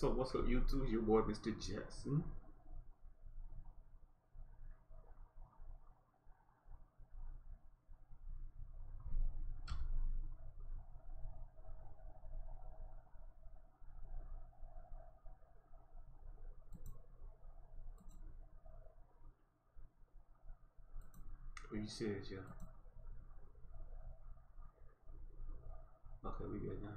What's up, YouTube? It's your boy, Mr. Jackson. What you said, yeah. Okay, we good now.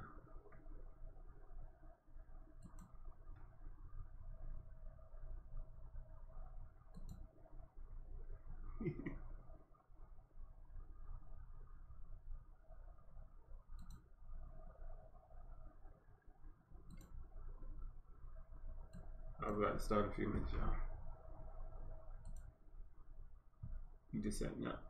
I'm about to start a few minutes, y'all. You just set me up.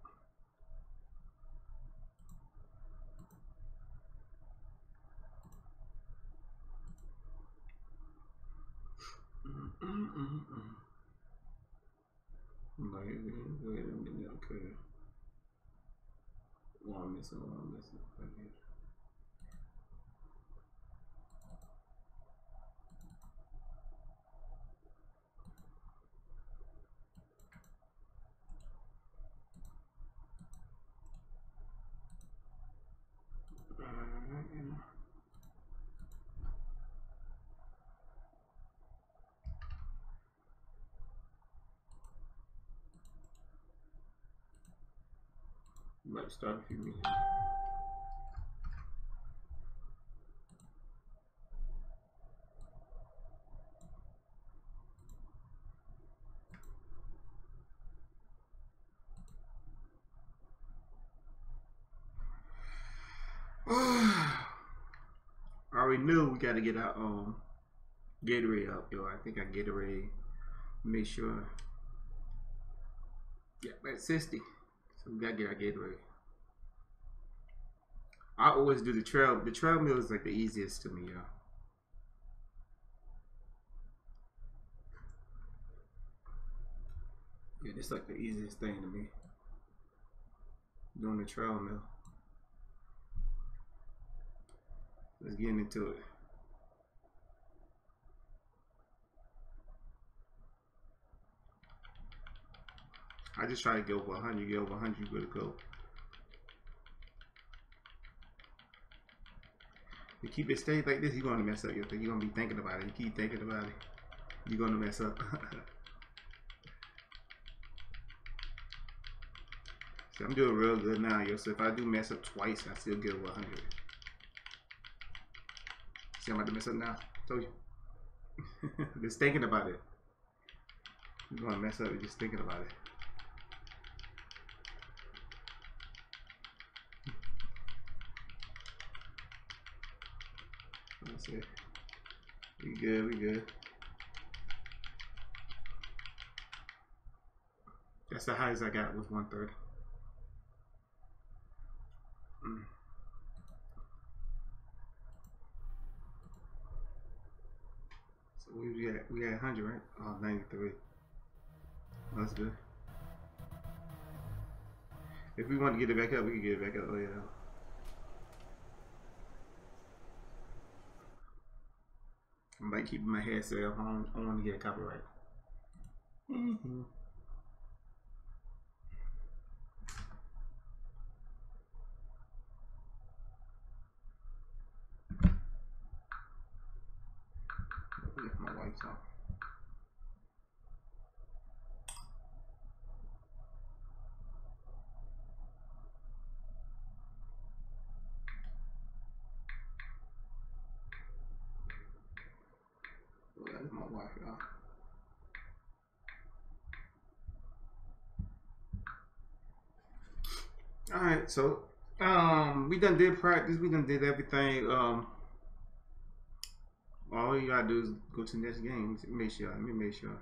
Wait a minute, okay. One missing. Right here. Might start a few minutes. I already knew we got to get our Gatorade up, yo. I think I Gatorade. Make sure. Yeah, that's 60. So we gotta get our Gatorade. I always do the trail. The trail meal is like the easiest to me, yo. Yeah, it's like the easiest thing to me. Doing the trail meal. Let's get into it. I just try to get over 100. Get over 100, you're good to go. You keep it stayed like this, you're gonna mess up your thing. You're gonna be thinking about it. You keep thinking about it, you're gonna mess up. See, I'm doing real good now, yo. So if I do mess up twice, I still get over 100. See, I'm about to mess up now. Told you. Just thinking about it. You're gonna mess up just thinking about it. That's it. We good, we good. That's the highest I got was 130. So we had 100, right? Oh, 93. That's good. If we want to get it back up, we can get it back up. Oh yeah. I'm like keeping my head set up. I don't want to get a copyright. If my wife's on. Oh, that's my wife, y'all. Alright, so we done did practice, we done did everything. All you gotta do is go to the next game. Let me make sure.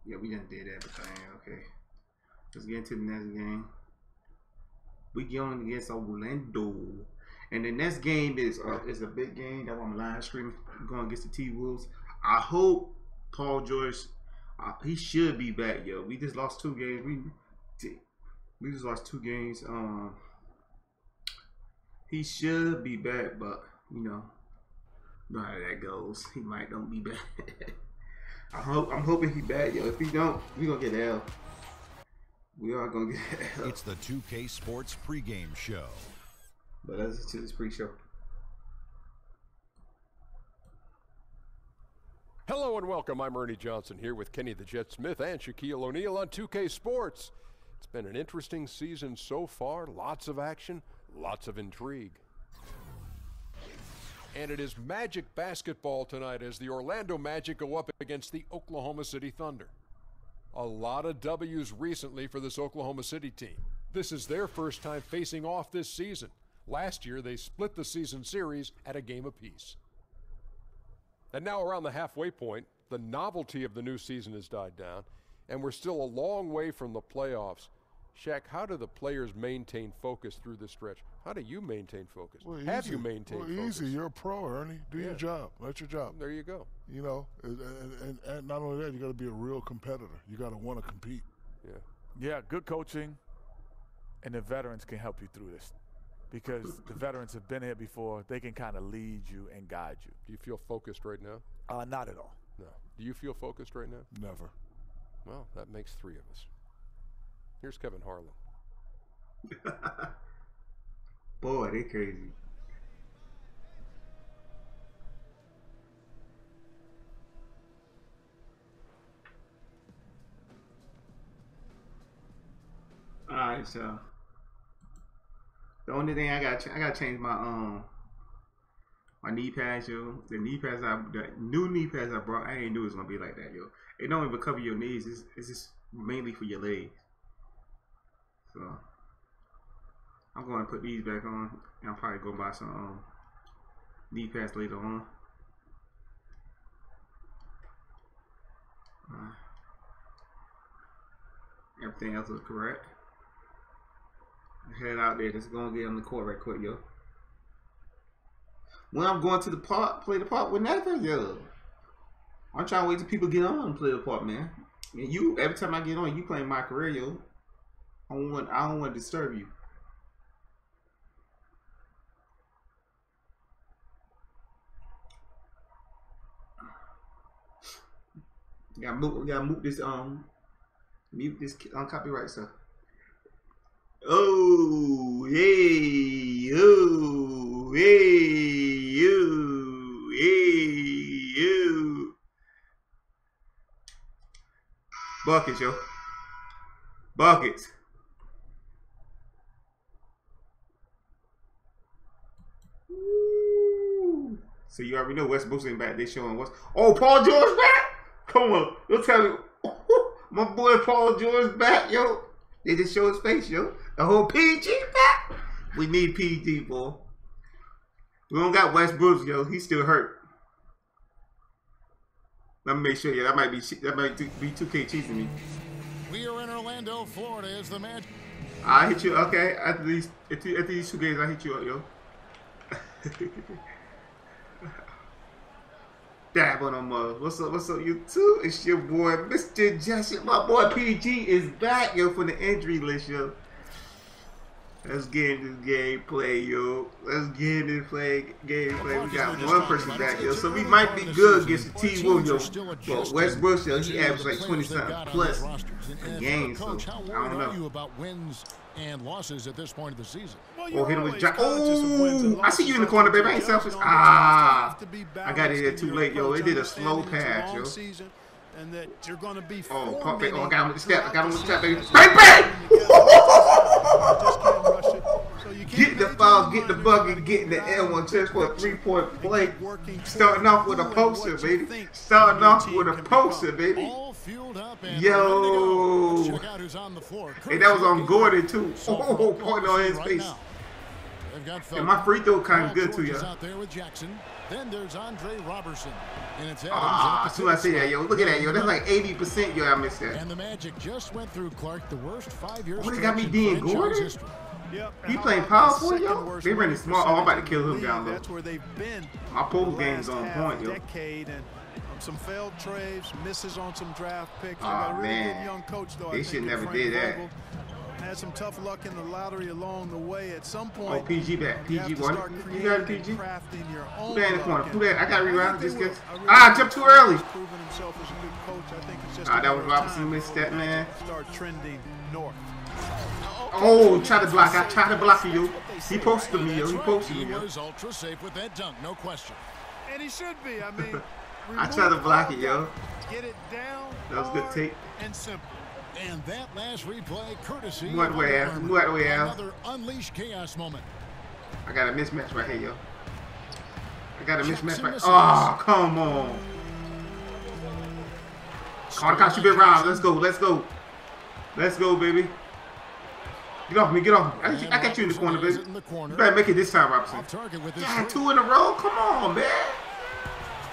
Yeah, we done did everything. Okay, let's get into the next game. We going against Orlando, and the next game is a big game that I'm live streaming. Going against the T-Wolves. I hope Paul George, he should be back, yo. We just lost 2 games. We just lost 2 games. He should be back, but you know, But how that goes, he might don't be back. I'm hoping he back, yo. If he don't, we gonna get L. We are gonna get L. It's the 2K Sports pregame show. But let's to this pre-show. Hello and welcome. I'm Ernie Johnson here with Kenny the Jet Smith and Shaquille O'Neal on 2K Sports. It's been an interesting season so far. Lots of action, lots of intrigue. And it is Magic basketball tonight as the Orlando Magic go up against the Oklahoma City Thunder. A lot of W's recently for this Oklahoma City team. This is their first time facing off this season. Last year, they split the season series at a game apiece. And now around the halfway point, the novelty of the new season has died down, and we're still a long way from the playoffs. Shaq, how do the players maintain focus through this stretch? How do you maintain focus? Well, Have you maintained focus? Easy. You're a pro, Ernie. Do your job. That's your job. There you go. You know, and not only that, you got to be a real competitor. You got to want to compete. Yeah, good coaching, and the veterans can help you through this. Because the veterans have been here before, they can kind of lead you and guide you. Do you feel focused right now? Not at all. No. Do you feel focused right now? Never. Well, that makes three of us. Here's Kevin Harlan. Boy, they crazy. All right, so the only thing I got change my my knee pads, yo. The new knee pads I brought, I ain't knew it was gonna be like that, yo. It don't even cover your knees. It's just mainly for your legs. So I'm going to put these back on. And I'll probably go buy some knee pads later on. Everything else is correct. Head out there. Just gonna get on the court right quick, yo. When I'm going to the park, play the park with Nathan, yo. I'm trying to wait till people get on and play the park, man. And you, every time I get on, you playing my career, yo. I don't want to disturb you. Gotta move this mute this copyright stuff. Oh, hey, oh, hey, oh, hey, oh. Buckets, yo. Buckets. Woo. So you already know West Bruce ain't back. They showing what's. Oh, Paul George back. Come on, don't tell me. My boy Paul George back, yo. They just show his face, yo. The whole PG back. We need PG, boy. We don't got West Bruce, yo. He's still hurt. Let me make sure, yeah. That might be 2K cheating me. We are in Orlando, Florida. Is the match? I hit you, okay. After these 2 games, I hit you up, yo. Dab on them, what's up, you too? It's your boy, Mr. Jesse. My boy PG is back, yo, from the injury list, yo. Let's get in this gameplay, yo. Let's get in this gameplay. We got one person back, yo. So we might be good against the T-Wolf, yo. But West Bush, yo, he averaged like 20-something plus a game, so I don't know. About wins and losses at this point of the season. Oh, hit him with oh, I see you in the corner, baby. I ain't selfish. Ah, I got it here too late, yo. They did a slow pass, yo. And that you're going to be oh, pump it. Oh, I got him with the step. I got him with the step, baby. Bang, bang! Get the foul, get the bucket, getting the L1 just for a 3-point play. Starting off with a poster, baby. Starting off with a poster, baby. Yo. Hey, that was on Gordon, too. Oh, pointing on his face. And my free throw kind of good, too, yo. Then there's Andre Robertson. And it's as soon as I say that, yo, look at that, yo. That's like 80%, yo. I missed that. And the Magic just went through, Clark, the worst 5 years. What, they got me being Gordon? Yep. He playing powerful, yo. They running smart. Oh, I'm about to kill him down low. That's where they've been. My post game's on point, yo. Decade and some failed trades, misses on some draft picks. Oh, man. Young coach, though. They should never did that. had some tough luck in the lottery along the way. At some point, Oh, PG back. PG one. You got a PG? crafting your own Put that in the corner. luck. Put that. I got to reround. Just get. I really Ah, jump too early. proven himself as a good coach. I think it's just Ah, a that was matter of Robinson time missed before that, man. Start trending north. Oh, try to block. I tried to block you. He posted me, yo. He posted He me, yo. was ultra safe with that dunk, no question. And he should be. I mean, I tried to block it, yo. Get it down. That was good tape. And simple. And that last replay, courtesy Move out the way, Al. Move out the way, Al. another unleashed chaos moment. I got a mismatch right here, yo. I got a mismatch right. Oh, come on. Come on, catch you bit round. Let's go. Let's go. Let's go, baby. Get off me. Get off me. I got you in the corner, baby. You better make it this time, Robinson. Off target with this Yeah, three. 2 in a row. Come on, man.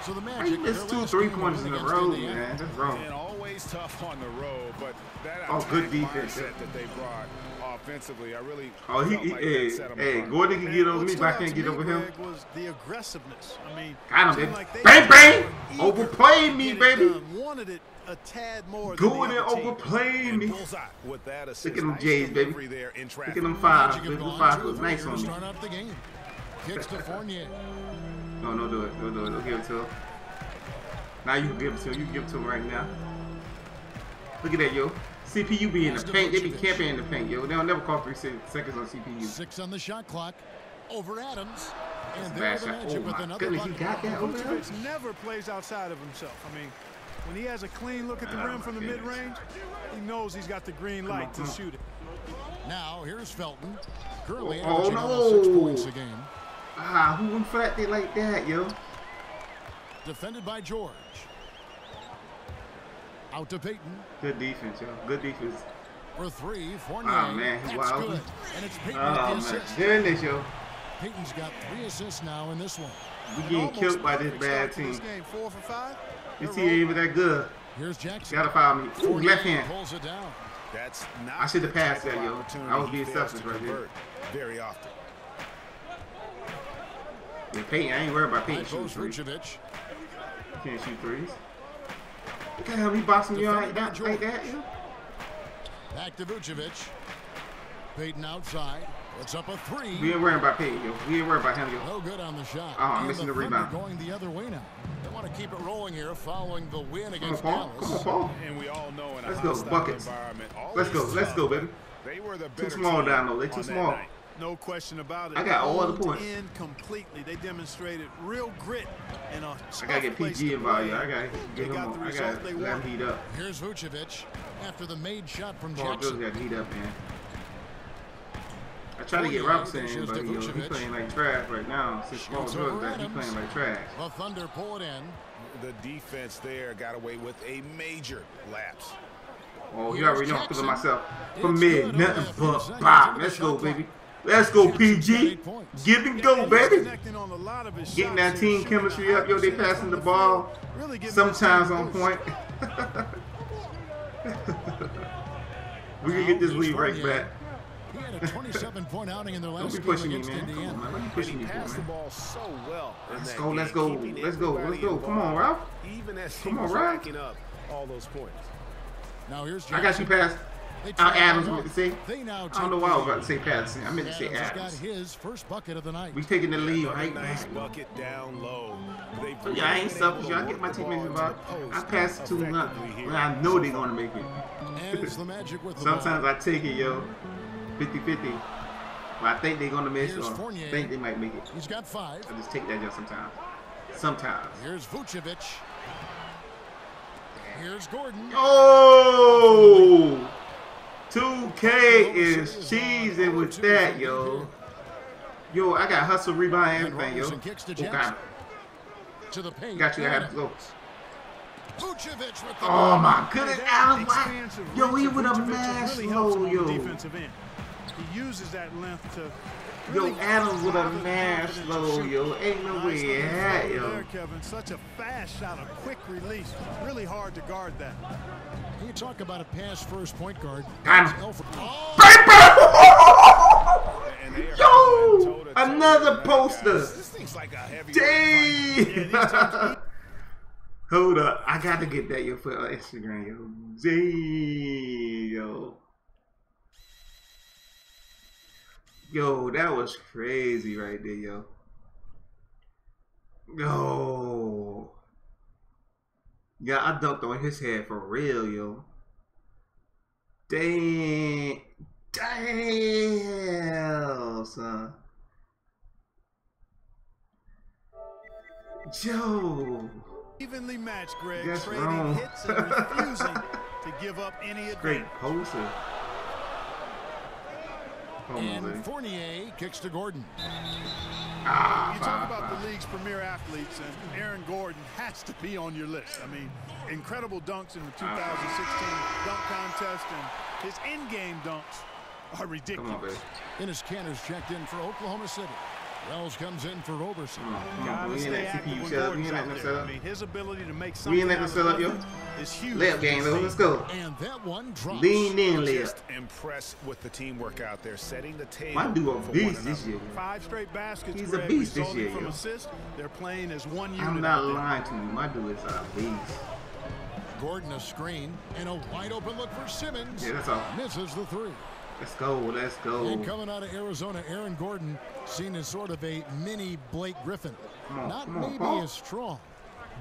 So the I Magic, missed their 2 last 3-pointers game in a against row, Indiana. man. That's wrong. And always tough on the road, but that Oh, good attack defense, mindset yeah. that they brought offensively, I really Oh, felt like that set 'em apart. Gordon can get over What me, stood but I out can't to get me, over him. Greg, was the aggressiveness. I mean, Got him, seemed baby. like they Bang, bang! were eager Overplayed to me, get it baby. done, wanted it a tad more Go in than there, the other team. overplaying And me. bullseye with that assist. Look at them Nice J's, baby. delivery there in Look traffic. at them 5s. Magic Look have at them gone 5 2 was of nice 3 on to me. start out the game. Kicks to Fournier. No, don't do it. Don't do it. Don't give it to him. Now you can give it to him. You can give it to him right now. Look at that, yo. CPU be in the paint. They be camping in the paint, yo. They'll never call 3 seconds on CPU. 6 on the shot clock. Over Adams. And Bad there's the shot. Magic Oh, with my another goodness. You bucket. got that over there? Vucevic never plays outside of himself. I mean, when he has a clean look at the Oh, rim from the my goodness. mid-range, he knows he's got the green light to shoot it. Now here's Felton. Currently Oh, averaging no. almost 6 points a game. Ah, who went for that thing like that, yo? Defended by George. Out to Peyton. Good defense, yo. Good defense. For 3, Fournier. Oh, man. He That's wild. good. And it's Peyton Oh, with the man. assist. Doing this, yo. Peyton's got 3 assists now in this one. We getting killed by this bad team. This game, 4 for 5. This team ain't even that good. Here's Jackson. Gotta foul me. Ooh, Fournier left hand. pulls it down. That's not I should have the passed type that, of yo. opportunity I was he being fails selfish to right there. convert very often. Yeah, Peyton, I ain't worried about High Peyton shooting post 3s. Vucevic. Can't shoot 3s. Look at how he boxing you out like that, yo. Back to Vucevic. Peyton outside. Puts up a 3. We ain't worried about Peyton, yo. We ain't worried about him, yo. No good on the shot. Oh, I'm And missing the Thunder rebound. going the other way now. They want to keep it rolling here following the win Come on, against Paul. Come on, Dallas. Paul. And we all know in a Let's go, hostile buckets. environment, Let's go, always let's go, tough. baby. They were the Too better small team down low. They on too that small. night. No question about it. I got all the Honed points. in completely. They demonstrated real grit in a I gotta get PG involved, yo. I gotta They get him got on. the I result gotta they let him wanted. heat up. Here's Vucevic after the made shot from Paul George Jackson. got to heat up, man. I try to get Robinson in, but yo, he playing like trash right now. Since Paul Shoots George over back, he Adams. playing like trash. The Thunder pull it in. The defense there got away with a major lapse. Oh, you already know I'm feeling myself. From It's mid, good. nothing Only a few but seconds bop. into the Let's go, shot baby. clock. Let's go, Jackson's got PG. 8 points. Give and go, baby. Connecting on a lot of his Getting shots that and team shooting chemistry a up, yo. They high passing the percentage ball. from the field. Really giving Sometimes that on team a point. We can get this lead right back. He had a 27-point outing in their Don't last be game pushing me, against man. Come Indiana. on, man. What you And pushing he me for, passed the man? ball so well in Let's that go, game, let's go, keeping let's go, let's everybody go. Come on, involved, Ralph. even as he Come on, was Ralph. racking up all those points. Now here's I Jackson. got you past They trail Adams, by meant to one. say. They now I don't know why I was about to say Patterson. I meant to say Adams has got Adams. his first bucket of the night. We taking the lead Another right nice now. bucket down low. They've Yeah, I ain't been selfish. able Y'all to get my work the teammates ball involved. into the I post pass it to them effectively here. when I know they're gonna make it. And it's the Magic with the Sometimes ball. I take it, yo, 50-50. But I think they're gonna miss Here's or Fournier. think they might make it. He's got 5. I just take that just sometimes. Sometimes. Here's Vucevic. Here's Gordon. Oh! 2K is cheesing with that, yo. Yo, I got hustle, rebound, And everything, yo. Robertson kicks to Oh, Jackson. God. To the paint. Got you, I have to go. Vucevic with the Oh ball. my goodness, That Allen, expansive yo, reach he of with a Vucevic mash really helps him low, on the yo. defensive end. He uses that length to Yo, really Adams with a drive the mash confidence to low, shoot. yo. Ain't no Nice way he looking had, floater yo. there, Kevin. Such a fast shot, a quick release. Really hard to guard that. You talk about a pass first point guard. Got him. Elford. Oh, And they are Yo, going toe-to-toe another with that, poster. guys. This thing's like a heavyweight fight. Dang! Hold up, I got to get that yo for Instagram, yo. Dang, yo. Yo, that was crazy right there, yo. Yo. Yeah, I dunked on his head for real, yo. Damn. Damn, son. Joe. Evenly matched, Greg. That's trading wrong. hits and refusing to give up any Great advantage. poster. And Fournier kicks to Gordon. You talk about the league's premier athletes, and Aaron Gordon has to be on your list. I mean, incredible dunks in the 2016 dunk contest, and his in-game dunks are ridiculous. Come on, baby. Ennis Cantor's checked in for Oklahoma City. Wells comes in for Roberson. Come on, we ain't let CPU set up. We ain't letting them set I up. mean, his ability to make We something ain't letting them set up, yo. is huge. Layup game, let's go. And that one drops. Lean in, layup. Just impressed with the teamwork out there, setting the table. My dude a for beast one this another. year. 5 straight baskets. He's a Greg, beast this resulting year, from yo. assists. They're playing as one unit. I'm not out there. lying to you. My dude is a beast. Gordon a screen and a wide open look for Simmons. Yeah, that's all. Misses the three. Let's go. Let's go. And coming out of Arizona, Aaron Gordon seen as sort of a mini Blake Griffin. Not maybe as strong,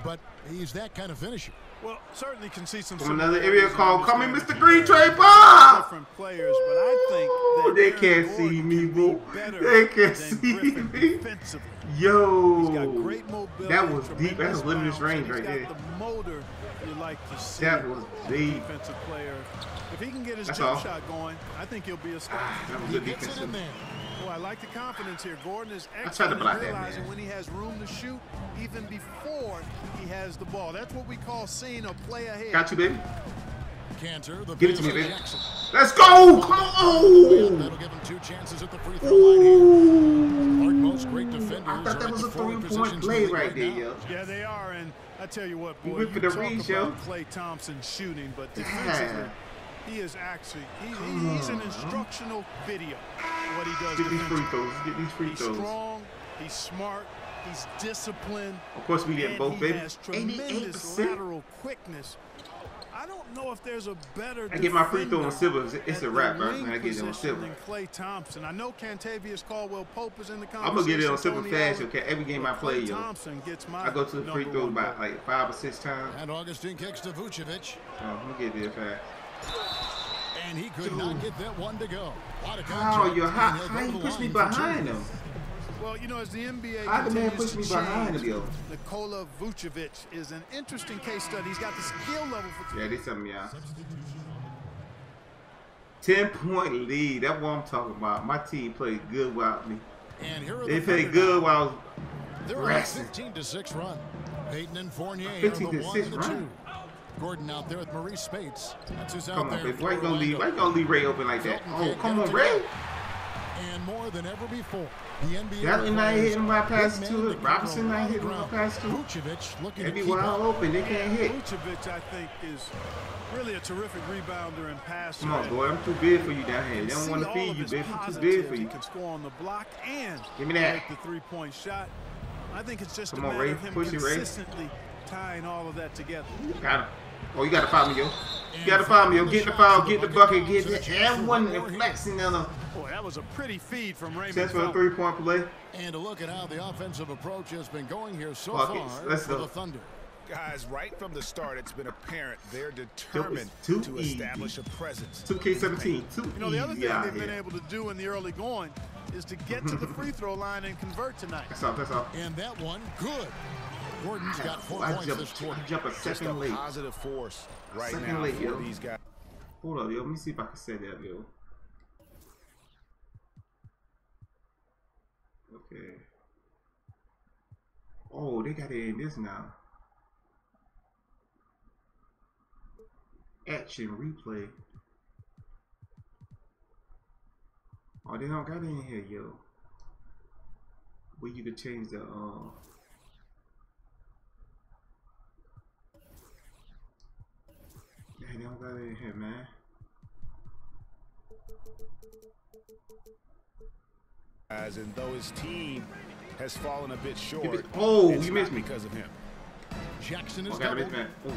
but he's that kind of finisher. Well, certainly can see some. From another area similarities call. in Come in, understanding Mr. Green Trey different Bob. players, but I think that They Aaron can't see Gordon me, can be bro. better They can't than see Griffin me. defensively. Yo. He's got great mobility. That was deep. That's tremendous limited bounce, range and right he's there. got the motor you like to see. That was deep. Defensive player. If he can get his That's jump all. shot going, I think he'll be a star. That was He good gets defense. it in there. Boy, I like the confidence here. Gordon is tried to excellent block at that, realizing man. when he has room to shoot, even before he has the ball. That's what we call seeing a play ahead. Got you, baby. Cantor, the Give it to me, pass baby. Jackson. Let's go. Come on. That'll give him 2 chances at the free throw line here. Ooh. Like most great defenders, I thought are that at was the a forward 3-point positions in play the league right there, now. yo. Yeah, they are, and I tell you what, boy, went for you the talk reach, about yo. Klay Thompson shooting, but defensively, he is actually, he's an instructional video, what he does Get these free defensively. throws. Get these free He's throws. strong, he's smart, he's disciplined, Of course, we did and both, he baby. has tremendous 88%. lateral quickness. I don't know if there's a better I get my free throw on defender silver. It's at a the wrap, bro. wing When I get it on position silver. than Klay Thompson. I know Cantavius Caldwell-Pope is in the I'm conversation. gonna get it on silver Tony fast, Allen, okay? Every game I but play, Klay yo. Thompson gets my I go to the free number throw one about vote. like 5 or 6 times. And Augustine kicks to Vucevic. I'm gonna get there fast. And he could not get that one to go. Lot of How contact, you and how he'll go you to the push me line for two. behind him? Well, you know, as the NBA How the man continues push me to behind change, him, yo? Nikola Vucevic is an interesting case study. He's got the skill level for Yeah, they something, y'all. 10-point lead. That's what I'm talking about. My team played good without me. And here are They the played Thunder good now. while I was They're on a resting. 15-6 run. Peyton and Fournier are 15 the to 1 6 and the run. 2. Gordon out there with Maurice Spates. That's who's Come out on, there. baby. for Why you gonna leave? Orlando. Why you gonna leave Ray open like that? Oh, come on, Ray. And more than ever before, the NBA Gatlin not requires hitting my pass big to men it. cover Robinson a not lot of hitting my ground. pass to it. Vucevic looking They to be keep wide up. open. They can't hit. Vucevic, I think, is really a terrific rebounder and passer. Come on, boy. I'm too big for you down here. They don't See want to all feed of you, his baby. I'm too positives. big for He you. can score on the block and Give me that. make the three-point shot. I think it's just Come a on, matter Ray. of him Push it, Ray. consistently tying all of that together. Got him. Oh, you got to foul me, yo. You got to foul me, yo. Get the foul, get the bucket, get it. And one flexing on him. Boy, that was a pretty feed from Raymond. Chance for a Felton. 3-point play. And to look at how the offensive approach has been going here so Buckets. far Let's for go. the Thunder. Guys, right from the start, it's been apparent they're determined too to easy. establish a presence. 2K17. Too You know, the other easy thing out they've been here. able to do in the early going is to get to the free throw line and convert tonight. That's all. That's all. And that one, good. Gordon's got 4 I points this quarter. jump a Just a second late. positive force right Second now late, for yo. these guys. Hold up, yo. Let me see if I can set that, yo. Okay. Oh, they got it in this now. Action replay. Oh, they don't got it in here, yo. Where you could change the yeah, they don't got it in here, man. Guys, and though his team has fallen a bit short, Oh, it's you not missed me. because of him. Jackson is Oh, got a doubled. mismatch. Oh.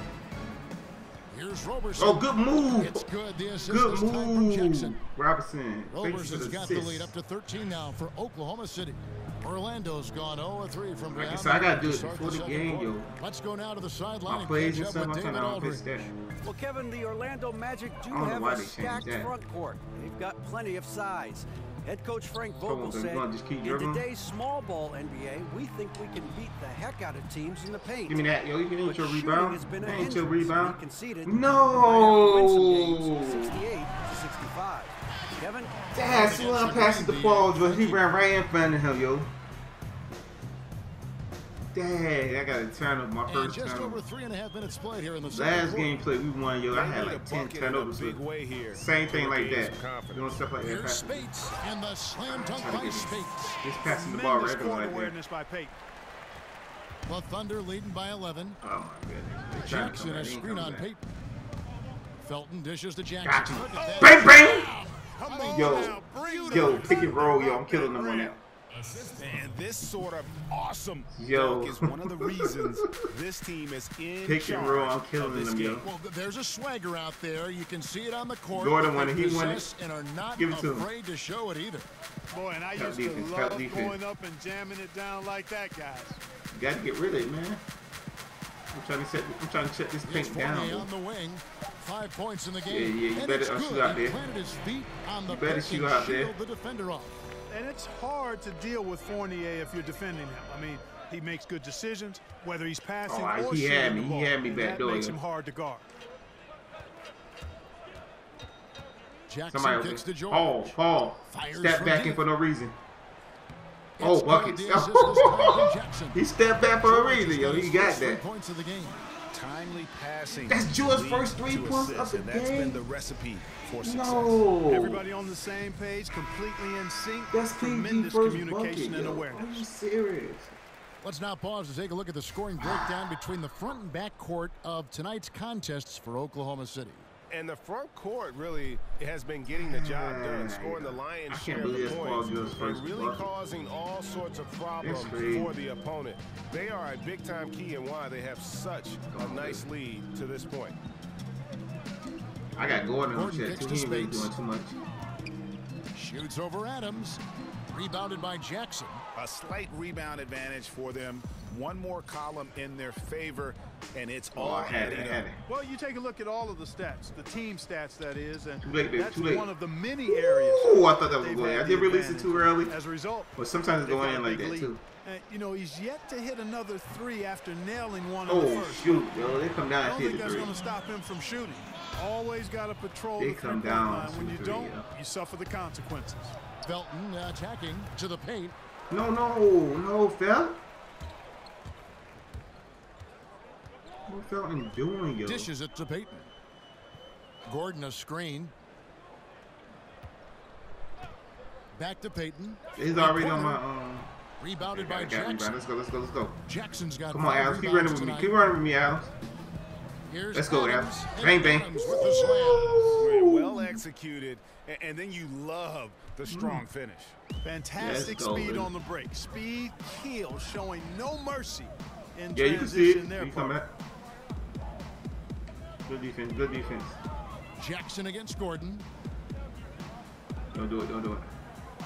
Here's Roberson. Oh, good move. It's good. The assist Good this time from Jackson. move. Robertson. Roberson's got the lead up to 13 now for Oklahoma City. Orlando's gone 0-3 from beyond. So I gotta do it before the game, yo. Let's go now to the sideline My plays and catch stuff, up I'm with trying David to Aldridge. fix that. Well, Kevin, the Orlando Magic do I don't know have why a they changed stacked that. front court. They've got plenty of size. Head coach Frank So Vogel they're said, gonna just keep in dribbling? today's small ball NBA, we think we can beat the heck out of teams in the paint. Give me that, yo. You ain't But your shooting rebound. has been a That ain't your hindrance. rebound. He conceded. No. 68-65. Kevin? That's when I passed the ball, but he ran right in front of him, yo. Dang, I gotta turn up my And first just time. over 3.5 minutes played here in the second Last quarter. game play we won, yo. I had like 10 turnovers. Big way here. Same thing like that. Confidence. Doing stuff like that. Here's Passing. Spates and the slam dunk Trying to by get Spates. Just passing the ball Tremendous regular court like that. awareness by Payton. The Thunder leading by 11. Oh my goodness. They're trying to Jackson come a back. They ain't screen on coming back. Payton. Felton dishes to Jackson. Got you. Look at that. Bang, bang! Come on Yo, now, bring yo, that pick and roll, yo. I'm killing them on that. And this sort of awesome Yo. dunk is one of the reasons this team is in Pick and roll, I'm charge killing of this them, yo. game. Well, there's a swagger out there. You can see it on the court. Gordon They won it. He won it. possess and are not Give it to him. afraid to show it either. Boy, and I Cut used defense, to cut love defense. going up and jamming it down like that, guys. You gotta get rid of it, man. I'm trying to shut this It's paint down. Fournier Bro. on the wing. 5 points in the game. Yeah, you And better it's shoot good. out He there. planted his feet on the You better pick shoot and out there. shielded the defender off. And it's hard to deal with Fournier if you're defending him. I mean, he makes good decisions, whether he's passing Oh, or he shooting had the me. ball. He had me And back that door, makes yo. him hard to guard. Jackson Somebody kicks to George. Paul. Fires Step from back deep. in for no reason. It's Oh, good. buckets. The assist this time from Jackson. He stepped back for a George reason, has yo. his He got first 3 that. points of the game. Timely passing. That's George's leads first 3 to points assists, of the and that's been game? the recipe for success. No. Everybody on the same page, completely in sync. That's PG Tremendous first communication bucket, and yo. Are awareness. you serious? Let's now pause to take a look at the scoring breakdown between the front and back court of tonight's contests for Oklahoma City. And the front court really has been getting the job done, scoring the I lion's can't share of believe the it's Paul points, George's first and really bucket. causing all sorts of problems crazy. for the opponent. They are a big-time key in why they have such a nice lead to this point. I got Gordon on Gordon check kicks too. to He ain't really Spates. doing too much. Shoots over Adams. Rebounded by Jackson. A slight rebound advantage for them. One more column in their favor, and it's Oh, all I had it. adding I had up. it. Well, you take a look at all of the stats, the team stats, that is, and Too late, baby. that's Too late. one of the many areas. Oh, I thought that was they've going in. had I did the release it advantage. too early. As a result, But sometimes it's they've going got in a like big that lead. too. And, you know, he's yet to hit another 3 after nailing one on the Oh first. shoot, yo, they come I down don't and hit think the that's 3. going to stop him from shooting. Always got to patrol They the come three-point down line. to When the you three, don't, yeah. you suffer the consequences. Felton attacking to the paint. No, Fel. What Felton doing, yo? Dishes it to Payton. Gordon a screen. Back to Payton. He's already Corner. on my Rebounded by got me, Jackson. bro. Let's go. Jackson's got Come on, 5 Adams. Keep running rebounds with me. tonight. Keep running with me, Adams. Here's Let's go, Adams. Adams. And Bang, bang. Adams with the slam. Well executed, and then you love the strong finish. Fantastic Let's go, speed baby. on the break. Speed kill, showing no mercy in Yeah, you can see transition it. there. You come back. Good defense. Good defense. Jackson against Gordon. Don't do it.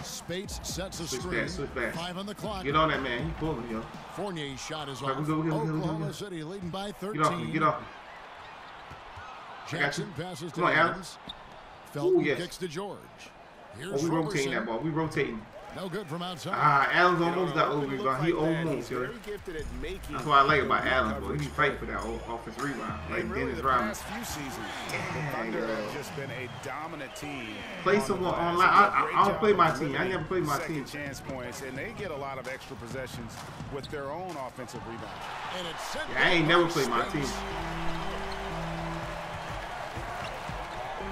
Spates sets a Switch screen. back, switch back. 5 on the clock. Get on that man. He pulling, yo. Fournier's shot is Right, off. we go. Oklahoma City leading by 13. Get off me. Get off me. Jackson passes to Come on, Adams. Adams. Felton Ooh, yes. kicks to George. Oh, Here's we rotating Roberson. that ball. We rotating. No good from outside. Adams almost got over When it rebound. looks He like that, almost, he's yo. very gifted at making That's what I like about the Adams, boy. coverage He fight for that offense rebound. Like And really, Dennis the Rodman. past few seasons, the Thunder have just been a dominant team. Play on the someone glass. online. They do a great I don't job play my of team. I never play my second team. chance points, and they get a lot of extra possessions with their own offensive rebounds. And it's sent Yeah, I ain't down never by played my Spates. team.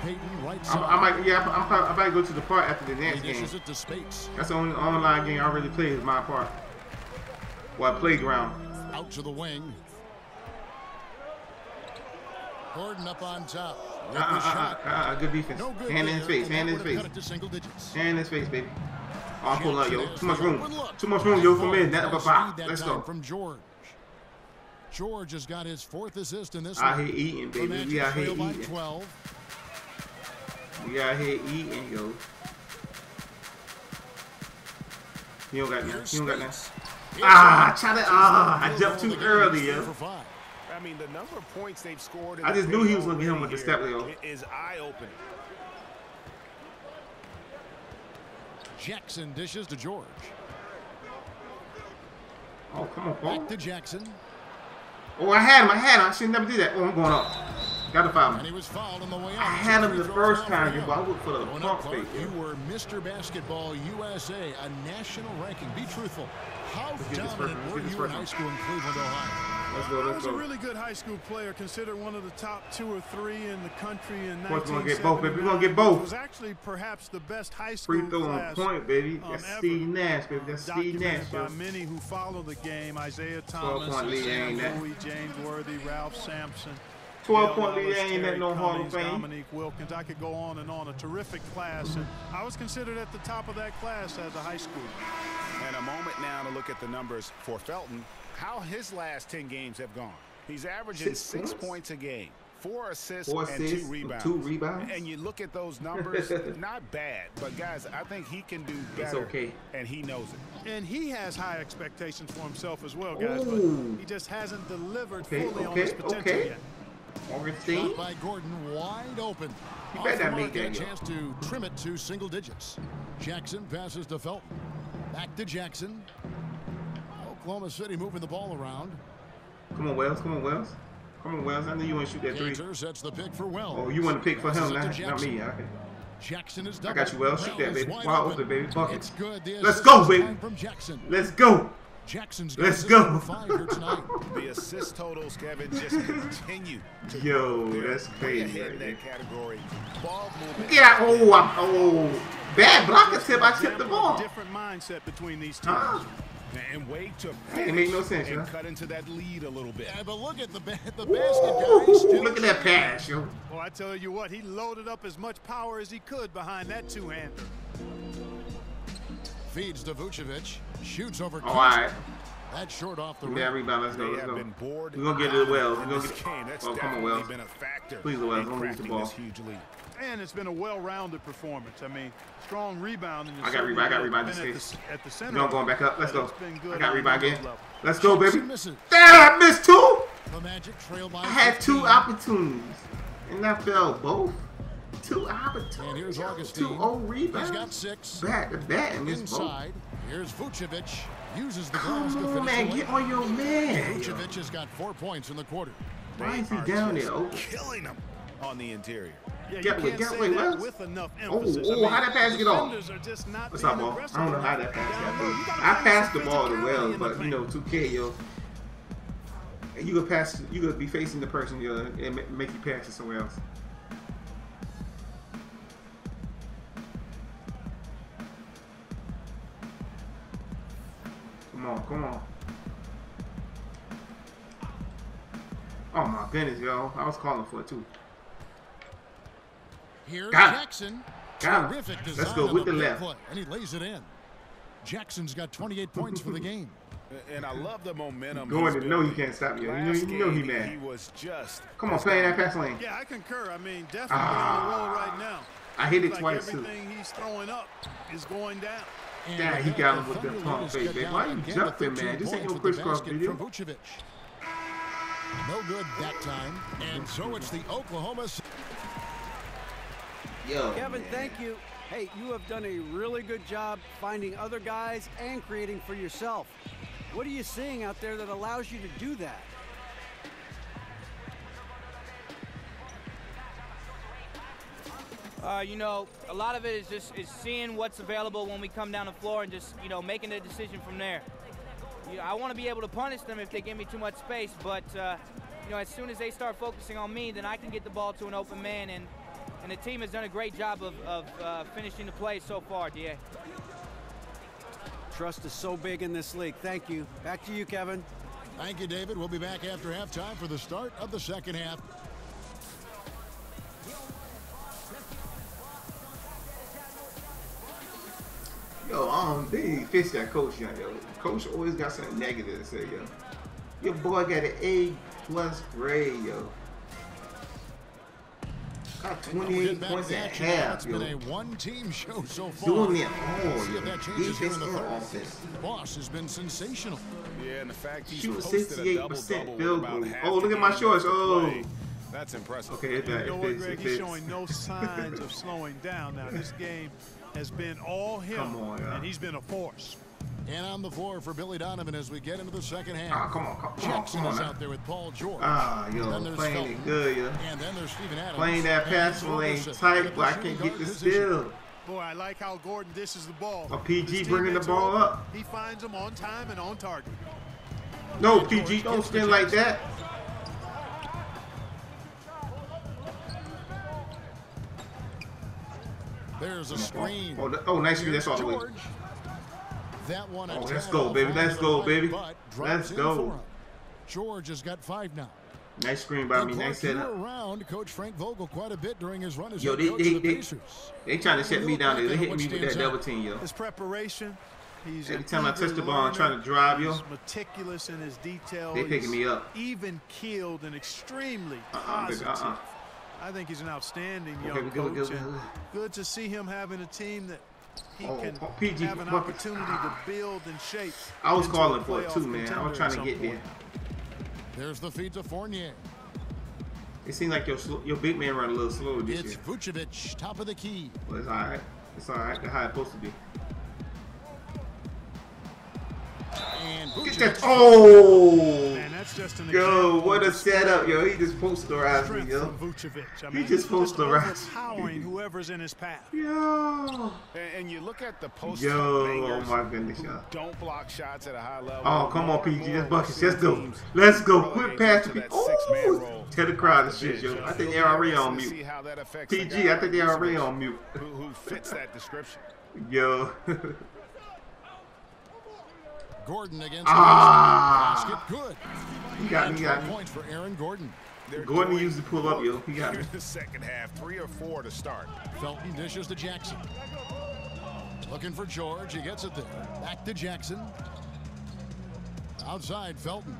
Payton right I side. might go to the part after the He next game. dishes it to Spates. That's the only online game I really play is my part. Well, playground. Out to the wing. Gordon up on top. With the shot. Good defense. No good Hand in his there, face. and Hand in that his would have face. cut it to single digits. Hand in his face, baby. Oh, I'm pulling up, yo. Jackson Too much has the room. open look. Too much room, yo, for me. Nice That speed that Let's time go. from George. George has got his 4th assist in this Out one. here eating, The baby. Magic We out here trail by eating. 12. We out here eating, yo. He don't got nothing. He don't got nothing. I jumped too early, yo. I mean, the number of points they've scored. I just knew he was gonna get him with the step, yo. Is eye-opening. Jackson dishes to George. Oh, come on, Paul. Back to Jackson. Oh, I had him. I should never do that. Oh, I'm going up. Got to foul And him. he was fouled on the way out. I had him the first time, but I went for the pump fake. You were Mr. Basketball USA, a national ranking. Be truthful. How dominant were you in high school in Cleveland, Ohio? Let's go, I let's was go. a really good high school player, considered one of the top 2 or 3 in the country in Of course, we're 1979. gonna get both, baby. We're gonna get both. It was actually perhaps the best high school Free throw on class point, baby. That's ever. Steve Nash, baby. That's Steve Nash, Documented yo. by many who follow the game: Isaiah Thomas, 12-point lead ain't that. Sam Bowie, James Worthy, Ralph Sampson. 12-point lead Ellis, ain't that Terry no Hall of Cummings, Fame. Dominique Wilkins. I could go on and on. A terrific class, and I was considered at the top of that class as a high schooler. And a moment now to look at the numbers for Felton. How his last 10 games have gone. He's averaging 6 points a game, 4 assists, and 2 rebounds. 2 rebounds. And you look at those numbers, not bad. But, guys, I think he can do better. It's okay. And he knows it. And he has high expectations for himself as well, guys. Ooh. But he just hasn't delivered Okay, fully on okay, his potential okay. yet. Augustine. Shot by Gordon, wide open. You Off better the not mark, make and that, a yo. chance to trim it to single digits. Jackson passes to Felton. Back to Jackson. Oklahoma City moving the ball around. Come on, Wells. Come on, Wells. Come on, Wells. I knew you want to shoot that 3. Cantor sets the pick for Wells. Oh, you want to pick for Passes him, it to not Jackson. me. Okay. Jackson is I double. got you, Wells. Shoot that, Brown is baby. wide Wide open, baby. Bucket. It's good. The Let's assist go, is baby. time from Jackson. Let's go. Jackson's got Let's assist go. number 5 here tonight. The assist totals, Kevin, just continue to Yo, grow. They're that's way crazy ahead right in there. that category. Ball movement. Yeah. Oh, bad blocker tip. I tipped the ball. Different mindset between these teams. Huh? And Wade took That didn't make no sense, and yo. cut into that lead a little bit. Yeah, but look at the basket guy. Ooh, look at that pass, yo. Well, I tell you what, he loaded up as much power as he could behind that 2-hander. Feeds to Vucevic. Shoots over. All right. That's short off the Yeah, rim. rebound. Let's go. They Let's have go. been bored We're gonna get to the Wells. We're in gonna this get. game. That's Oh, come on, definitely Wells. been a factor. Please, Wells, in don't lose the crafting ball. this huge lead. And it's been a well-rounded performance. I mean, strong rebounding. I got rebound. I got rebound. This Been case. at the center. No, I'm going back up. Let's but go. it's been good I got on rebound those again. levels. Let's go, baby. Jackson misses. Damn, I missed 2. The Magic trail by I had 2 15. opportunities, and I fell both. 2 opportunities. And here's 2 Augustine. rebounds. He's got 6. Back to back and missed both. Inside. Here's Vucevic. Uses the glass to Come on, finish man. the Get layup. on your man. Vucevic has got 4 points in the quarter. Why is he They down are there? just Oh, killing them on the interior. Yeah, you Get can't with- get say with that Wells. with enough Oh, emphasis. oh, how that pass get off? defenders are just not What's being up, ball? aggressive I don't know how enough that pass down got low. through. You gotta I play passed the some ball to physicality Wells, in the but you paint. know, 2K, yo. You could pass. You could be facing the person, yo, and make you pass it somewhere else. Come on, come on. Oh my goodness, yo! I was calling for it too. Here's Got it. Jackson. Got it. Terrific Let's design go on with the the big left. play, and he lays it in. Jackson's got 28 points for the game. And I love the momentum. Gordon, he's know he building. can't stop you. Last You know he game, mad. He was just. Come on, play in that pass lane. Yeah, I concur. I mean, definitely on the roll right now. I hit it Looks twice, too. Everything he's throwing up is going down. And Yeah, he with got that, him with the Thunder pump leaders fake, cut man. down Why you again to jumping, 13 man? This ain't points no with the crisscross basket video. from Vucevic. No good that time. And so it's the Oklahoma City. Yo, Kevin, man. thank you. Hey, you have done a really good job finding other guys and creating for yourself. What are you seeing out there that allows you to do that? You know, a lot of it is seeing what's available when we come down the floor and just, you know, making a decision from there. You know, I want to be able to punish them if they give me too much space, but, you know, as soon as they start focusing on me, then I can get the ball to an open man, and the team has done a great job of finishing the play so far, D.A. Trust is so big in this league. Thank you. Back to you, Kevin. Thank you, David. We'll be back after halftime for the start of the second half. Yo, they fish that coach, yo. Coach always got something negative to say, yo. Your boy got an A+ grade, yo. Got 28 points at half, It's yo. been a one-team show so far. Doing it all, See if that changes here in the defense and third. offense. Boss has been sensational. Yeah, and the fact he's Shoot posted a 68% double-double field with goal. about half Oh, the look at my game shorts. left to Oh. play. That's impressive. Okay, it You know what, Greg? He's fits. showing no signs of slowing down now. This game has been all him, Come on, yeah. and he's been a force. And on the floor for Billy Donovan as we get into the second half. Ah, come on, Jackson is now. out there with Paul George. Ah, Then yo, there's playing Felton. it good, yo. And then there's Steven Adams. Playing that And pass Roberson lane at tight, the but I shooting can't guard get the position. steal. Boy, I like how Gordon dishes the ball. A PG His bringing the teammates ball are- up. He finds them on time and on target. No, PG, don't spin like that. There's a screen. Oh, nice screen. That's all the way. George. That one Oh, a let's tad go, off baby. onto Let's the go, right, baby. but drops Let's in go. for him. George has got 5 now. Nice screen by me. And Nice Clark, you setup. were around Coach Frank Vogel quite a bit during his run as Yo, head coach of the they Pacers. trying to set me down there. They hit What me with stands that out? double team, yo. His preparation, he's Every an time I touch eager the ball and try to learner. drive, yo, He's meticulous in his detail. they picking me up. Even keeled and extremely Baby, positive. I think he's an outstanding young Okay, coach. good. And good to see him having a team that he can PG, have an opportunity to build and shape. I was into calling a for it playoff too, man. I was contender trying at to some get there. point. There's the feed to Fournier. It seems like your big man run a little slower this It's year. Vucevic, top of the key. But it's all right. It's all right. That's how it's supposed to be. And Get that! Vucevic. Oh! Man, that's just an Yo, example what of a the setup, yo. He just posterized me, strength yo. from Vucevic. I He mean, just posterized overpowering whoever's in his path. Yo. And you look at the post Yo, oh bangers my goodness, who yo. don't block shots at a high level. Oh, come on, More and PG. more That's buckets. we're Let's go. seeing teams Let's go. relegate Quick pass to to me. that six-man Oh, role tell the crowd off the the shit, yo. bench. I think It'll they be already interesting on to mute. see how that affects the PG, guy I think they like already Vucevic, on mute. who fits that description. Yo. Gordon against Ah. basket. Good. He got And me. He got 12 me. points for Aaron Gordon. They're Gordon doing used to pull up, yo. He got here me. in the second half, 3 or 4 to start. Felton dishes to Jackson. Looking for George. He gets it there. Back to Jackson. Outside Felton.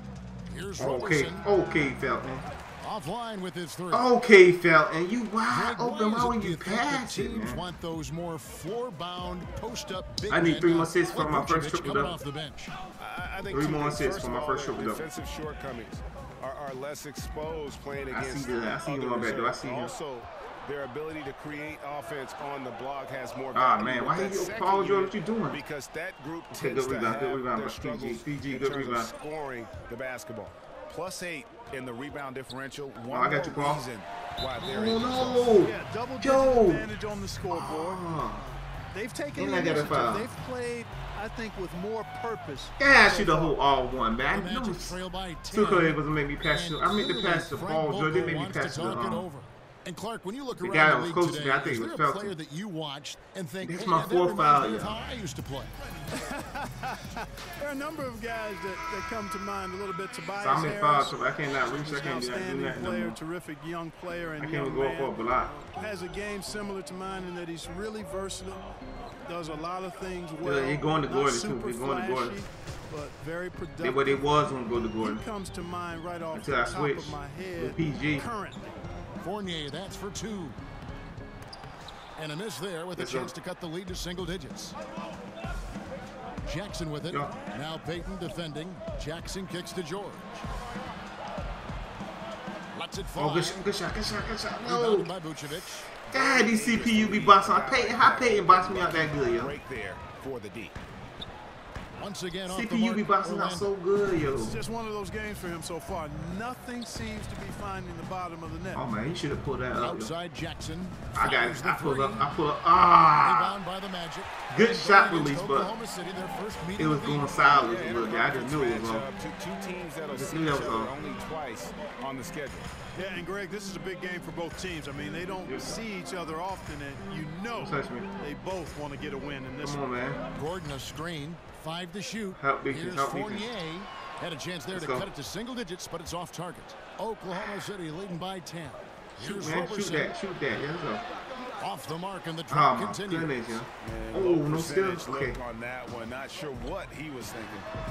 Here's Okay. Roberson. Okay, Felton. Offline with his 3. Okay, Felton. You wide Greg, open. Why is it would you you think that pass it, teams man? want those more floor-bound, post-up big I need men? 3 more assists for Like my first Vucevic triple coming double. off the bench. I think 3 two more things. assists for my of first all, triple double. defensive shortcomings are less exposed playing I against see that. I see other him on back door. I reserves. see him. Also, their ability to create offense on the block has more Ah, value man, with why that you second Paul George? unit What you doing? Because that group Okay, tends good to rebound, good have rebound, their PG, struggles PG, in good terms rebound. of scoring the basketball. +8 in the rebound differential. One I got you, more Paul. reason why they're Oh, in no. Yeah, double-digit Yo. advantage on the scoreboard. Ah. They've taken And the I got a initiative. foul. They've played, I think, with more purpose. Yeah, so shoot the far. whole all one, The man. Magic trail by 10. Took her able to make me pass And it. I meant to clearly pass the Frank ball, George. They Vogel made me wants pass to the talk it over. And Clark, when you look the around guy the that was league close to today, me, I think is it was there a Felton. player that you watched and think, This hey, my that fourth reminds foul, me of yeah. how I used to play? There are a number of guys that come to mind a little bit. Tobias So I'm in Harris, foul, so I cannot reach. he's I an can't do outstanding nothing no player, more. terrific young player, and I can't young even go man. for a block. Has a game similar to mine in that he's really versatile, does a lot of things well. Yeah, he going to not Gordon, too. super He going to Gordon. flashy, but very They productive. what they was when go to Gordon. He comes to mind right off Until the I top switch of my head with PG. currently. Fournier, that's for 2. And a miss there with a Yes, sir. chance to cut the lead to single digits. Jackson with it. Yeah. Now Payton defending. Jackson kicks to George. Lets it fly. Oh, good shot, good shot, good shot, good shot. Rebounded No. by Vucevic. God, these CPU be bossing. How Peyton boss me out that good, yo? Break there for the D. Once again off the CPU mark. be bossing out so good, yo. It's just one of those games for him so far. Nothing seems to be finding the bottom of the net. Oh man, he should have pulled that up. Yo. Outside Jackson. I got fires it. the I pulled three. up. I pulled up. Ah, Rebound by the Magic. good And shot going release, against but Oklahoma City, their first it meeting was of the year. going silent a Yeah, little bit. I just knew it was wrong. Two teams that'll Just see knew that each was other wrong. only twice on the schedule. Yeah, and Greg, this is a big game for both teams. I mean, they don't see each other often, and you know Touch me. they both want to get a win in this Come one. on, man. Gordon a screen. 5 to shoot. Help me, Here's help me. Fournier. Had a chance there Let's to go. cut it to single digits, but it's off target. Oklahoma City leading by 10. Shoot, Here's man. Shoot Roberson. that. Shoot that. Yeah, let's go. Off the mark, and the drop continues. Goodness, yeah. And Oh, low no skill. percentage Okay. look on that one. Not sure what he was thinking.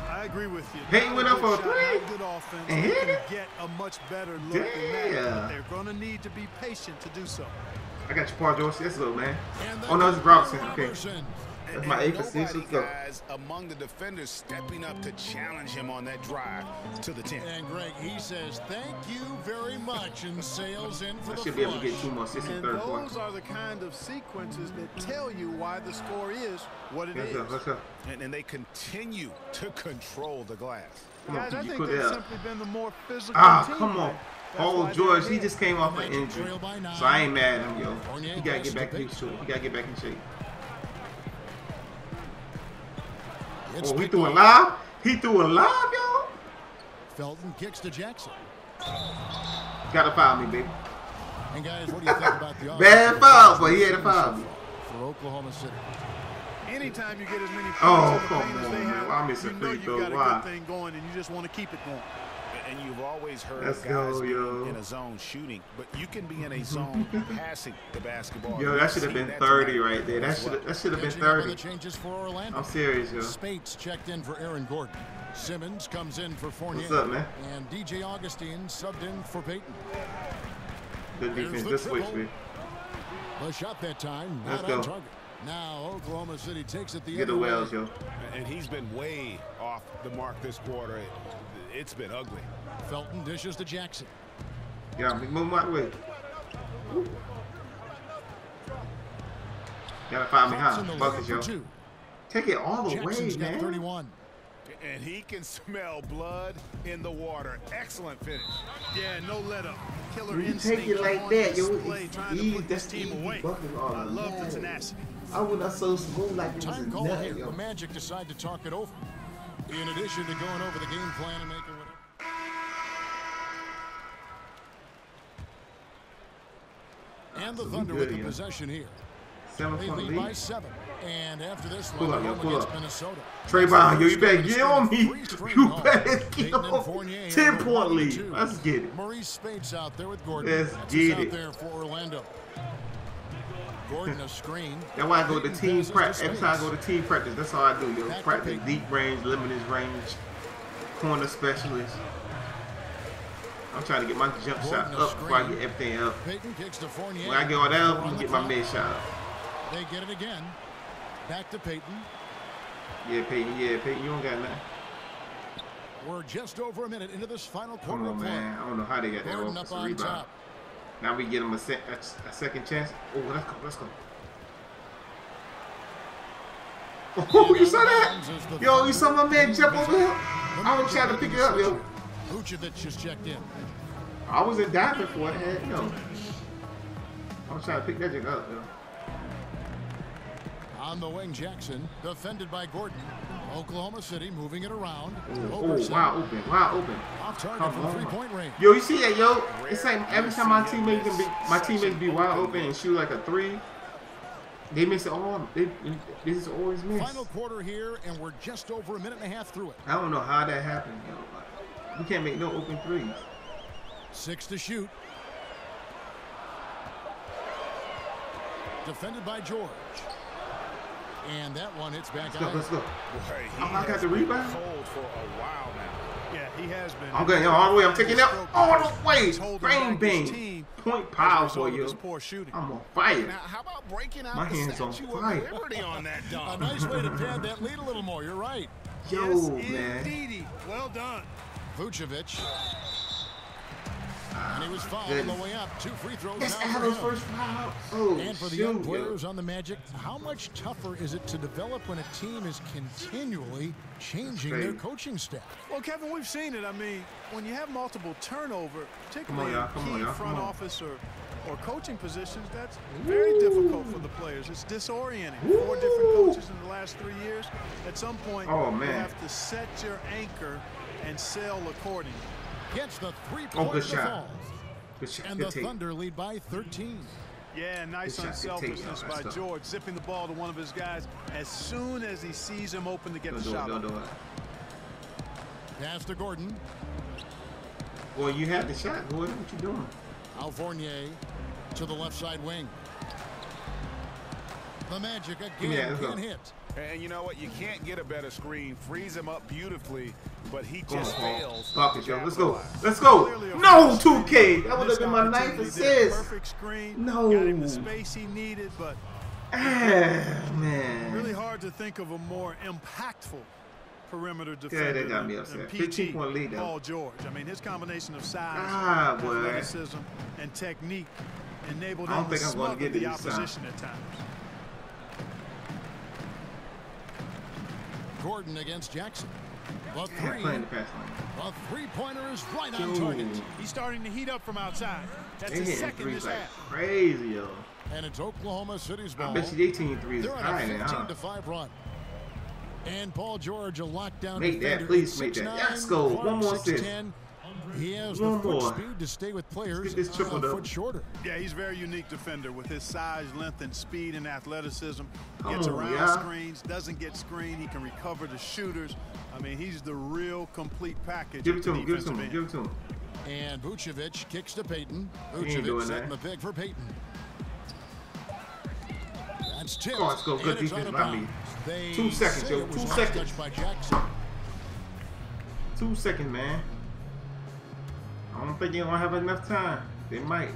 I agree with you. Peyton went up for a Shot, three. not good offense. And They hit can it. get a much better look than that. Damn. But they're going to need to be patient to do so. I got your part, George. Let's go, man. And Oh, no, it's Robinson. Okay. Robertson. That's my 8 assists. Nobody, Let's go. guys, among the defenders stepping up to challenge him on that drive to the 10. And Greg, he says, thank you very much, and sails in for I the should be able to get flush. 2 more assists in And third quarter. those are the kind of sequences that tell you why the score is what it Let's is. go. Let's go. And they continue to control the glass. Come on, Guys, I you think put they've that up. simply been the more physical Ah, team. come on. That's Oh, why George, they're he ahead. just came off an Magic injury. trail by 9. So I ain't mad at him, yo. Fournier He got to goes get back to in shape. He got to get back in shape. It's Oh, he picked threw a off. lob? He threw a lob, yo? Felton kicks to Jackson. Got to foul me, baby. And guys, what do you think about the Bad offensive foul, but he had a so foul. far for Oklahoma City? Anytime you get as many points Oh, in the come paint as on, they man. have, Why miss a you know free you throw? got a Why? good thing going, and you just want to keep it going. And you've always heard Let's of guys go, yo. being in a zone shooting, but you can be in a zone passing the basketball. Yo, that should have We've been seen 30 tonight right there. That as well. should have been Catching up with 30. the changes for Orlando. I'm serious, yo. Spates checked in for Aaron Gordon. Simmons comes in for Fournier. What's up, man? And DJ Augustine subbed in for Peyton. Good There's defense. the Good switch, triple. man. The shot that time, Let's not go. on target. Now Oklahoma City takes it the Get other the way. Wells, yo. And he's been way off the mark this quarter. It's been ugly. Felton dishes to Jackson. Yeah, move my way. Gotta find me, Hawks huh? in the Buckets, lead yo. for 2. Take it all the Jackson's way, got man. 31. And he can smell blood in the water. Excellent finish. Yeah, no let up. Killer When you instinct take it like on that, yo, display, it's trying to easy. put That's this team easy away. bucket all I love the night. tenacity. I was not so smooth like it was a Time call nut, here. yo. The Magic decide to talk it over. In addition to going over the game plan and making whatever. And the Thunder with the yeah. possession here. 7 They point lead by lead. 7. And after this Pull one, up, yo, home pull against up. Minnesota. Trayvon, yo, you better That's get on me. three straight You home. better get Peyton and on. Fournier have 10 the point 1-2. lead. Let's get it. Maurice Spates out there with Gordon. Let's That's get out it. there for Orlando. Gordon a screen. That's why I go to Peyton team passes practice. to Every time I Spates. go to team practice, that's all I do, yo. Back to Practice Peyton. deep range, limited range, corner specialist. I'm trying to get my jump shot Gordon a up before I screen. get everything up. Peyton kicks to Fournier. When I get all that up, I'm On gonna the get my clock. mid shot up. They get it again. Back to Peyton. Yeah, Peyton, you don't got nothing. We're just over a minute into this final Come quarter on, of play. man. I don't know how they got that Gordon up offensive on rebound. top. Now we get them a second chance. Oh, let's go. Oh, you saw that? Yo, you saw my man jump over here? I was trying to pick it up, yo. Vucevic just checked in. I was in diving for it, head, yo. I was trying to pick that jig up, yo. On the wing, Jackson, defended by Gordon. Oklahoma City moving it around. Oh, wide open. Off target Come from on. three-point range. Yo, you see that, yo? It's like every time my teammates be wide open and shoot like a 3, they miss it all. They just always miss. Final quarter here, and we're just over a minute and a half through it. I don't know how that happened, yo. We can't make no open 3s. 6 to shoot. Defended by George. And that one hits back out. Let's go. Boy, he I got has the been rebound. cold for a while now. Yeah, he has been. I'm going all the way. I'm taking it all the way. He's holding Bang, back his bang. team Point power as a for result of you. his poor shooting. I'm on fire. Now, how about breaking out My the hands on Statue of fire. Liberty on that A dunk? nice way to pad that lead a little more. You're right. Yo, Yes, man. indeedy. Well done. Vucevic. And he was fouled on the Goodness. way up. 2 free throws That's now for Adam's him. first foul. Oh, And for the shoot, young yo. players on the Magic, how much tougher is it to develop when a team is continually changing their crazy. coaching staff? Well, Kevin, we've seen it. I mean, when you have multiple turnover, particularly y'all. in Come on, key y'all. front Come on. office or coaching positions, that's very difficult for the players. It's disorienting. 4 different coaches in the last 3 years. At some point, Oh, you man. have to set your anchor and sail accordingly. Gets the Oh, three-point good shot. falls. Good shot. And Good the take. Thunder lead by 13. Yeah, nice Good shot, good take, unselfishness y'all. by Let's go. George, zipping the ball to one of his guys as soon as he sees him open to get Don't the do it. shot Don't off. do it. Pass to Gordon. Well, you had the shot, boy. What you doing? Al Fournier to the left side wing. The Magic again can't hit. And you know what? You can't get a better screen. Frees him up beautifully, but he Come just on, fails. Fuck it, yo. Let's go. Let's go. No, 2K. That would have been my 9th assist. Perfect screen. No. Got him the space he needed, but man. really hard to think of a more impactful perimeter Yeah, defender they got me than upset. PG, 15-point lead, though. Paul George. I mean, his combination of size, boy. athleticism, and technique enabled I don't him to think I'm going to smother get the it this time. opposition at times. Gordon against Jackson. The Playing the pass line. The three-pointer is right on target. He's starting to heat up from outside. That's They his hitting second threes this like half. crazy, yo. And it's Oklahoma City's ball. I bet you 18 threes They're is on high a now. 15-5 run. And Paul George, a lockdown Make that, defender. please make that. 6'9", Let's go. One more assist. 6'10". He has One the foot more. speed to stay with players Let's get this triple a double. foot shorter. Yeah, he's a very unique defender with his size, length, and speed and athleticism. Come Gets on, around yeah. screens, doesn't get screened. He can recover the shooters. I mean, he's the real complete package. Give it at to the him. Give it to defensive him. end. Give it to him. And Vucevic kicks to Payton. He ain't doing Vucevic setting that. the pick for Payton. That's tipped. Oh, let's go. Good and it's defense out of by me. bounds. They 2 seconds, say yo. it was 2 not seconds. touched by Jackson. 2 seconds, man. I don't think you're going to have enough time. They might.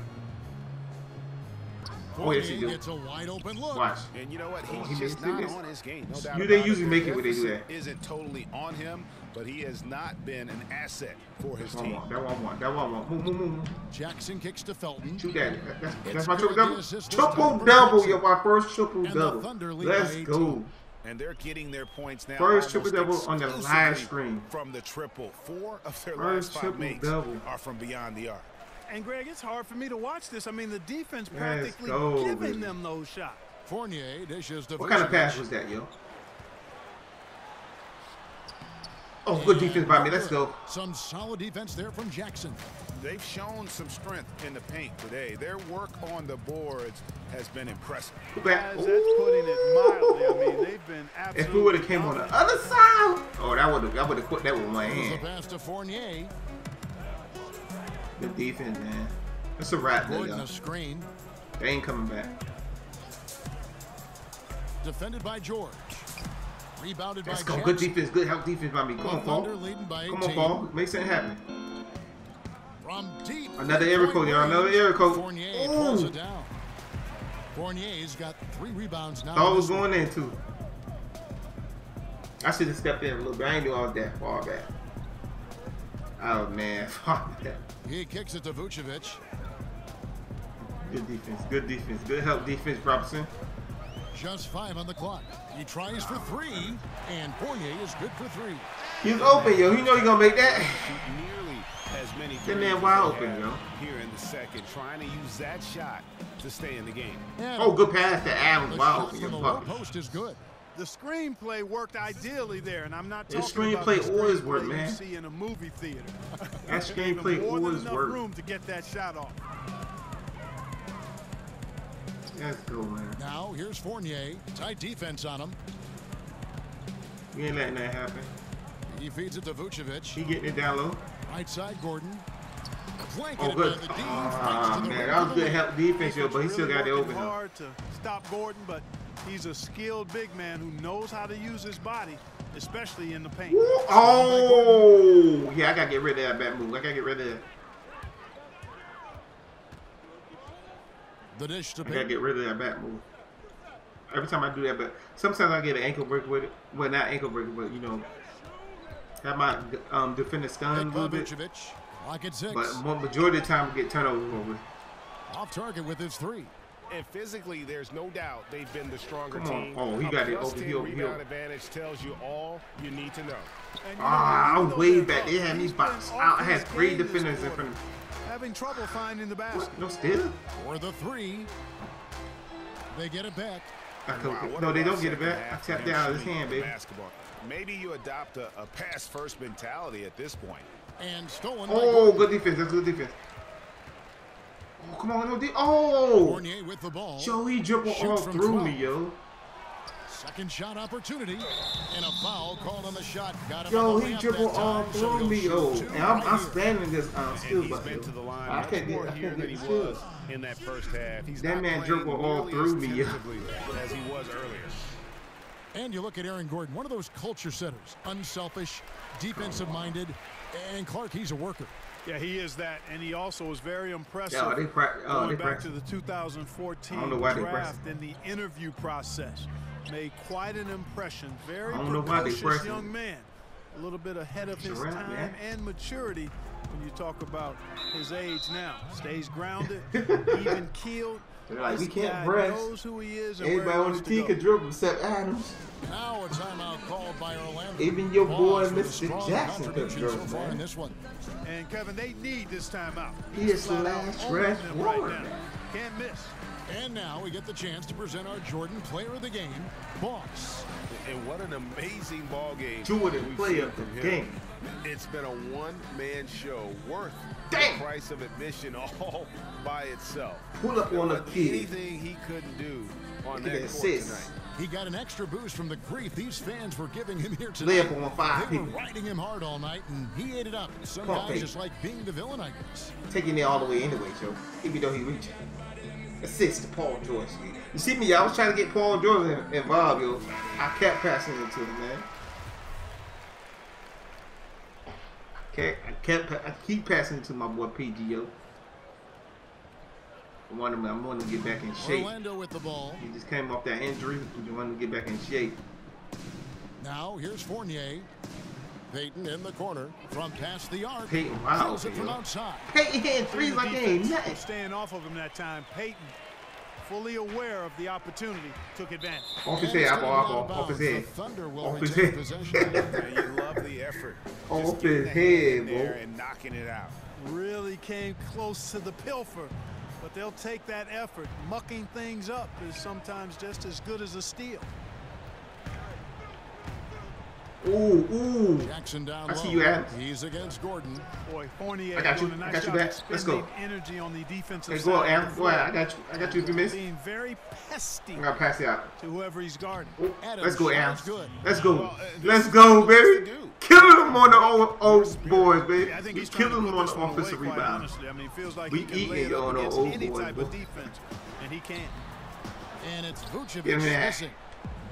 Oh, yes, he do. It's a wide open look. Watch. And you know what? Oh, He's he just made not this. on his game. No doubt They about usually it. make The it when they do deficit that. Isn't totally on him, but he has not been an asset for his That team. one, that one. That one. Move, move, move. Jackson kicks to Felton. Shoot that. That's It's my good. triple double. The assist this Triple time for double, Jackson. yo. My first triple And the double. Thunder lead Let's by 18. go. And they're getting their points now. First almost triple double on the live exclusively stream. From the triple. 4 of their First last 5 triple makes double. are from beyond the arc. And, Greg, it's hard for me to watch this. I mean, the defense Let's practically go, giving baby. them those shots. Fournier dishes to What kind of Vucevic. pass was that, yo? Oh, good defense by me. Let's go. Some solid defense there from Jackson. They've shown some strength in the paint today. Their work on the boards has been impressive. Back. Guys, that's putting it mildly. I mean, they've been absolutely If we would have came on the other side, oh, I would have quit that with one There's hand. the pass to Fournier. Good defense, man. It's a wrap, there, Gordon yo. a screen. They ain't coming back. Defended by George. Rebounded Let's by go. Good Jackson. defense. Good help defense by me. Come on, Paul. Thunder leading by Come 18. on, Paul. Make something happen. From deep. Another error code, y'all. Another error code. Fournier pulls it down. Fournier's got 3 rebounds now. Thought it was going in, too. I should have stepped in a little bit. I ain't do all that far back. Oh, man. Fuck that. He kicks it to Vucevic. Good defense. Good defense. Good help defense, Robinson. Just 5 on the clock. He tries for 3, and Fournier is good for 3. He's open, yo. He know he gonna make that. Nearly as many That man threes wide as they open, have yo. Here in the second, trying to use that shot to stay in the game. And Oh, good pass to Adams. the Wide shot open, from the yo. low Fuck. post is good. The screenplay worked ideally there, and I'm not His talking about screenplay the always screenplay work, you man. see in a movie theater. That Gave him screenplay more than always enough work. room to get that shot off. Let's go, man. Now, here's Fournier. Tight defense on him. We ain't letting that happen. He feeds it to Vucevic. He getting it down low. Right side, Gordon. Oh, Blanketed good. by the D. Ah, man. That was good help defense, yo, but he still got it Really open, working though. hard to stop Gordon, but he's a skilled big man who knows how to use his body, especially in the paint. Oh, yeah, I got to get rid of that back move. I got to get rid of that. The dish to I got to Payton. get rid of that back move. Every time I do that, but sometimes I get an ankle break with it. Well, not ankle break, but, you know, have my defender stunned a Pick by little bit. Vucevic. Lock at 6. But majority of the time, we get turnovers over. Off target with his 3. And physically, there's no doubt they've been the stronger Come on. team. Oh, he A got it plus over 10 here, rebound advantage tells you all you need to know. And, you Ah, I know, was even way though back. They had me he's boxed been out. I off had his 3 game this defenders in quarter, front of me. having trouble finding the basket. What? No steal? For the 3. They get it back. Wow, No, they don't get it second back. I half tapped for him out of his shooting hand, the baby. basketball. Maybe you adopt a pass-first mentality at this point. And stolen. Oh, good defense. That's good defense. Oh, come on. No, oh. Fournier with the ball. Joey dribble all Shoots from through 12. me, yo. Second shot opportunity, and a foul called on the shot. Got him. Yo, he dribbled all through me, yo. And I'm standing this skill He's button. been to the line I much can't more get here than he skills. was in that first half. He's That not man playing dribbled all nearly through as me, yo. tentatively as he was earlier. And you look at Aaron Gordon, one of those culture setters, unselfish, defensive-minded, and Clark, he's a worker. Yeah, he is that, and he also is very impressive. Yeah, going back to the 2014 draft in the interview process. Made quite an impression. Very precocious young man. A little bit ahead of his time and maturity when you talk about his age now. Stays grounded, even keeled. They're like, we can't press. Knows who he is and everybody on the team can dribble except Adams. Now a timeout called by Orlando. Even your boy, Mr. Jackson, could dribble, so in this one. And Kevin, they need this timeout. He is slash stretch forward. Can't miss. And now we get the chance to present our Jordan Player of the Game, Boss. And what an amazing ball game. Jordan Player of the Game. It's been a one-man show worth the price of admission all by itself. Pull up on the kid. Anything he couldn't do on that court tonight. He got an extra boost from the grief these fans were giving him here tonight. Lay up on 5 they people. were riding him hard all night, and he ate it up. Some guys just like being the villain, I guess. Taking it all the way anyway, Joe. Even though he reached. Assist to Paul George. You see me, I was trying to get Paul George involved, yo. I kept passing it to him, man. Okay, I keep passing it to my boy PG, yo. I'm wanting to get back in shape. Orlando with the ball. He just came off that injury. He wanted to get back in shape. Now here's Fournier. Payton in the corner from past the arc. Payton, wow. It from outside. Payton hitting threes like he ain't nothing. Staying off of him that time. Payton, fully aware of the opportunity, took advantage. Off his head, off his head. Off his head. You love the effort. Off his head, bro. And knocking it out. Really came close to the pilfer, but they'll take that effort. Mucking things up is sometimes just as good as a steal. Ooh. Jackson down I see low. you, Adams. He's against Gordon. Boy, Fournier I got you. doing a nice I got you job back. Let's go. Energy on the defensive Hey, side. go on, Adams. Go ahead. I got you if you miss. Being very pesty. I'm gonna pass it out. To whoever he's guarding. Let's go, Adams. Let's go. Let's go, baby. Killing them on the old boys, baby. I think he's killing them on the away, offensive quite rebound. honestly. I mean, it feels like We he can lay it eating up on the against old any boys, type bro. of defense, and he can't. And it's Vucevic Give me that. missing.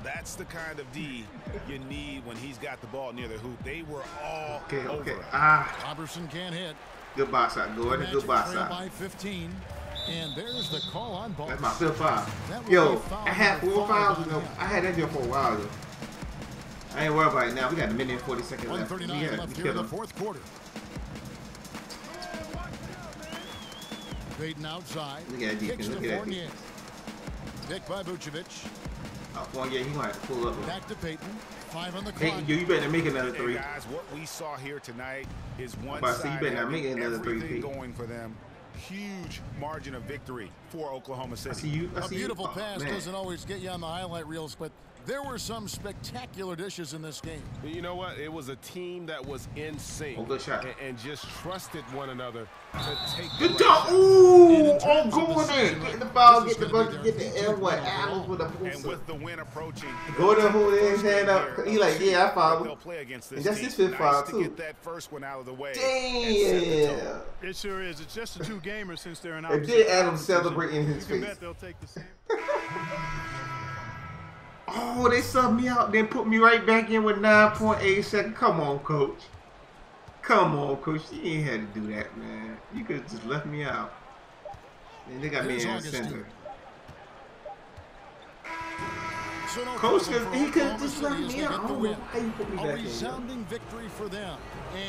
That's the kind of D you need when he's got the ball near the hoop. They were all Okay. over. Robertson can't hit. Good box shot. Go ahead. Good box Trail shot. by 15. And there's the call on ball. That's my 5th foul. That will Yo, be foul I had 4 number fouls. 5 You know, on him. I had that deal for a while, yo. I ain't worried about it now. We got a minute and 40 seconds left. 1:39 left here in the fourth quarter. Payton outside. Look at that defense. Kicks Look to at that Fournier. defense. Pick by Vucevic. Fournier, he gonna have to pull up. Back to Payton. 5 on the Hey, clock. yo, you better make another 3. And guys, what we saw here tonight is one But see, you side better not having make another 3 everything feet. going for them. Huge margin of victory for Oklahoma City. I see you. A beautiful pass doesn't always get you on the highlight reels, but there were some spectacular dishes in this game. You know what? It was a team that was in sync. Oh, good shot. And just trusted one another to take Good the job. right Ooh, oh, go in there. Get the ball, get the bucket, get the L. What? Adams with a And booster. with the win approaching, Go to hold his hand up. He like, yeah, I fouled him. they'll play against this And that's team. his 5th foul, Nice too. to get that first one out of the way. Damn. It sure is. It's just the 2 gamers since they're in If opposite did Adams conferences. celebrate in his You can face. bet they'll take the same. Oh, they subbed me out, then put me right back in with 9.8 seconds. Come on, coach. Come on, coach. You ain't had to do that, man. You could have just left me out. And they got me in the center. So no Coach, problem for he could have Oklahoma just City left as me they out. get I the don't know win. how you put me A back in. resounding victory for them.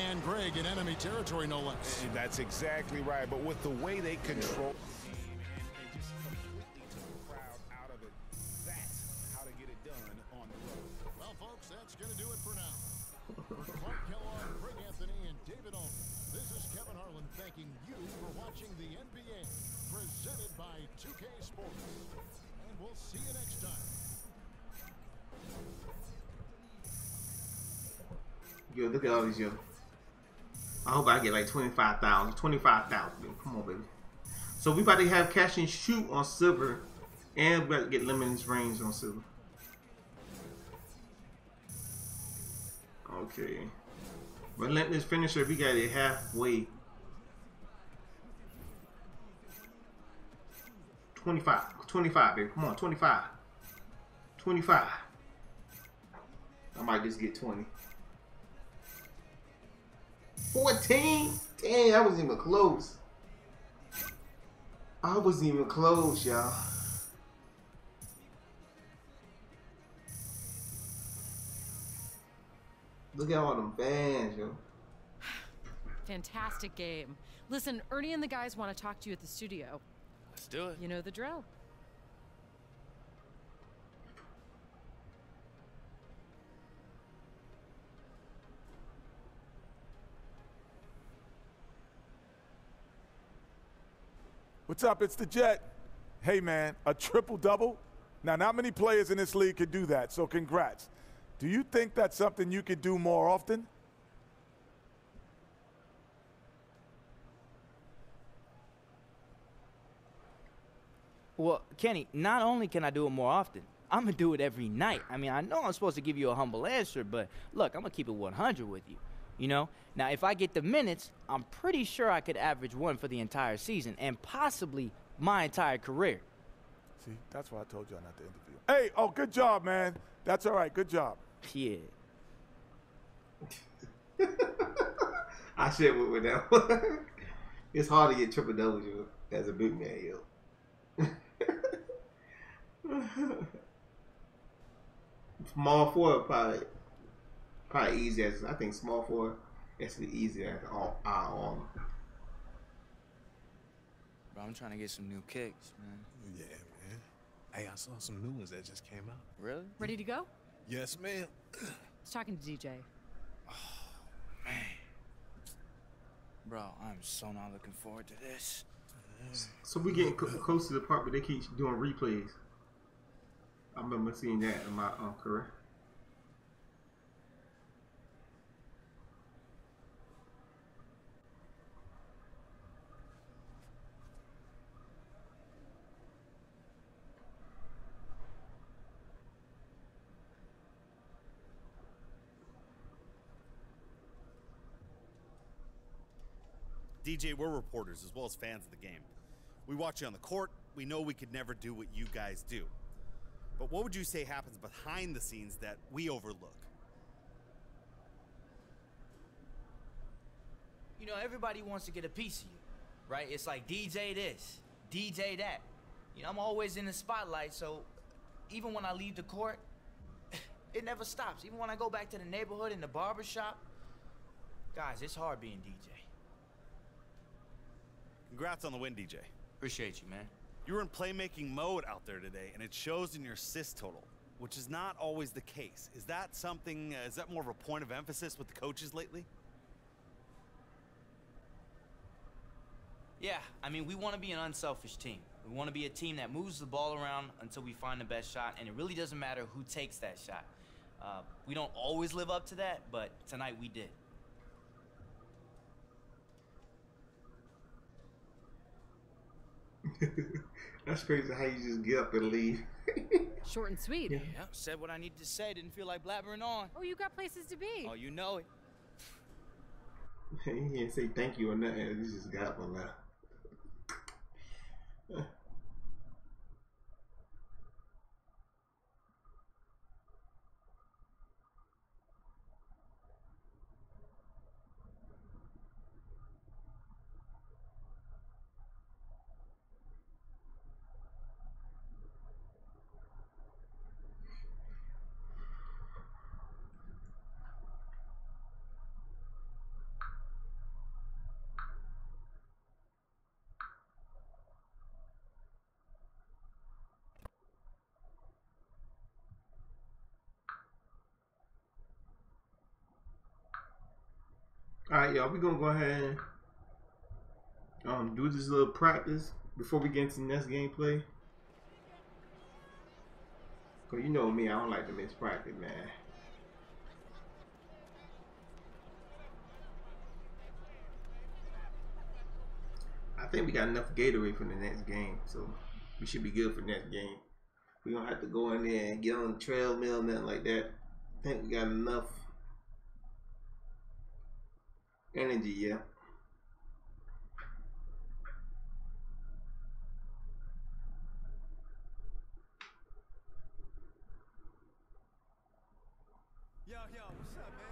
And Greg in enemy territory, no less. And that's exactly right. But with the way they control the game and just completely took the crowd out of it, that's how to get it done on the road. Well, folks, that's going to do it for now. Clark Kellogg, Craig Anthony, and David Owen. This is Kevin Harlan thanking you for watching the NBA, presented by 2K Sports. And we'll see you next time. Yo, look at all these, yo. I hope I get like 25,000. 25,000, come on, baby. So we about to have catch and shoot on silver, and we about to get limitless range on silver. Okay. Relentless finisher, we got it halfway. 25, baby. Come on, 25. 25. I might just get 20. 14? Damn, I wasn't even close. I wasn't even close, y'all. Look at all them fans, yo. Fantastic game. Listen, Ernie and the guys want to talk to you at the studio. Let's do it. You know the drill. What's up? It's the Jet. Hey, man, a triple-double? Now, not many players in this league could do that, so congrats. Do you think that's something you could do more often? Well, Kenny, not only can I do it more often, I'm going to do it every night. I mean, I know I'm supposed to give you a humble answer, but look, I'm going to keep it 100 with you, you know? Now, if I get the minutes, I'm pretty sure I could average 1 for the entire season and possibly my entire career. See, that's why I told y'all not to interview. Hey, oh, good job, man. That's all right, good job. Yeah. I should with that one. It's hard to get triple doubles as a big man, yo. Small forward probably easy as I think small forward is the easier as all arm. Bro, I'm trying to get some new kicks, man. Yeah, man. Hey, I saw some new ones that just came out. Really? Ready to go? Yes, ma'am. I was talking to DJ. Oh, man. Bro, I'm so not looking forward to this. So we getting close to the part where they keep doing replays. I remember seeing that in my career. DJ, we're reporters as well as fans of the game. We watch you on the court. We know we could never do what you guys do. But what would you say happens behind the scenes that we overlook? You know, everybody wants to get a piece of you, right? It's like DJ this, DJ that. You know, I'm always in the spotlight, so even when I leave the court, it never stops. Even when I go back to the neighborhood in the barber shop, guys, it's hard being DJ. Congrats on the win, DJ. Appreciate you, man. You were in playmaking mode out there today, and it shows in your assist total, which is not always the case. Is that something, is that more of a point of emphasis with the coaches lately? Yeah, I mean, we want to be an unselfish team. We want to be a team that moves the ball around until we find the best shot, and it really doesn't matter who takes that shot. We don't always live up to that, but tonight we did. That's crazy how you just get up and leave. Short and sweet. Yeah, said what I needed to say. Didn't feel like blabbering on. Oh, you got places to be. Oh, you know it. You can't say thank you or nothing. You just got up and left. Alright, y'all, we're gonna go ahead and do this little practice before we get into the next gameplay. Cause you know me, I don't like to miss practice, man. I think we got enough Gatorade for the next game, so we should be good for the next game. We don't have to go in there and get on the treadmill, nothing like that. I think we got enough Energy, yeah. Yo, what's up, man?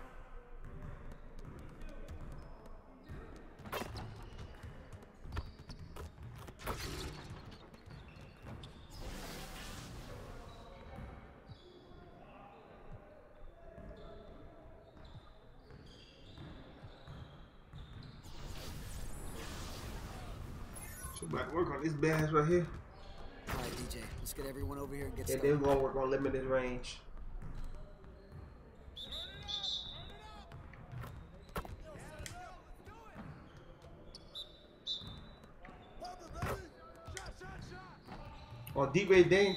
So about to work on this bass right here. All right, DJ, let's get everyone over here and get And started. then we're gonna work on limited range. On deep range day,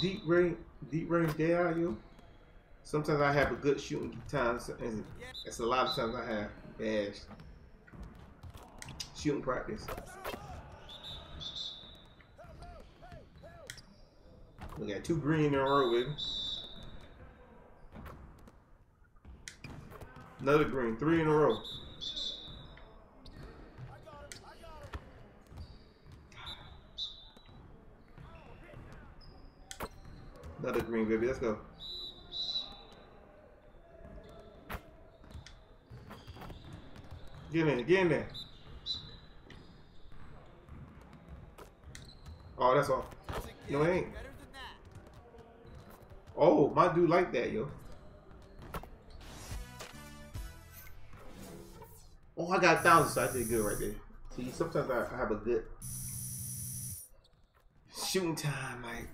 deep range day, you. Sometimes I have a good shooting time, and it's a lot of times I have bad shooting practice. We got 2 green in a row, baby. Another green, 3 in a row. Another green, baby. Let's go. Get in there. Oh, that's all. No, it ain't. Oh, my dude like that, yo. Oh, I got 1,000, so I did good right there. See, sometimes I have a good shooting time, like.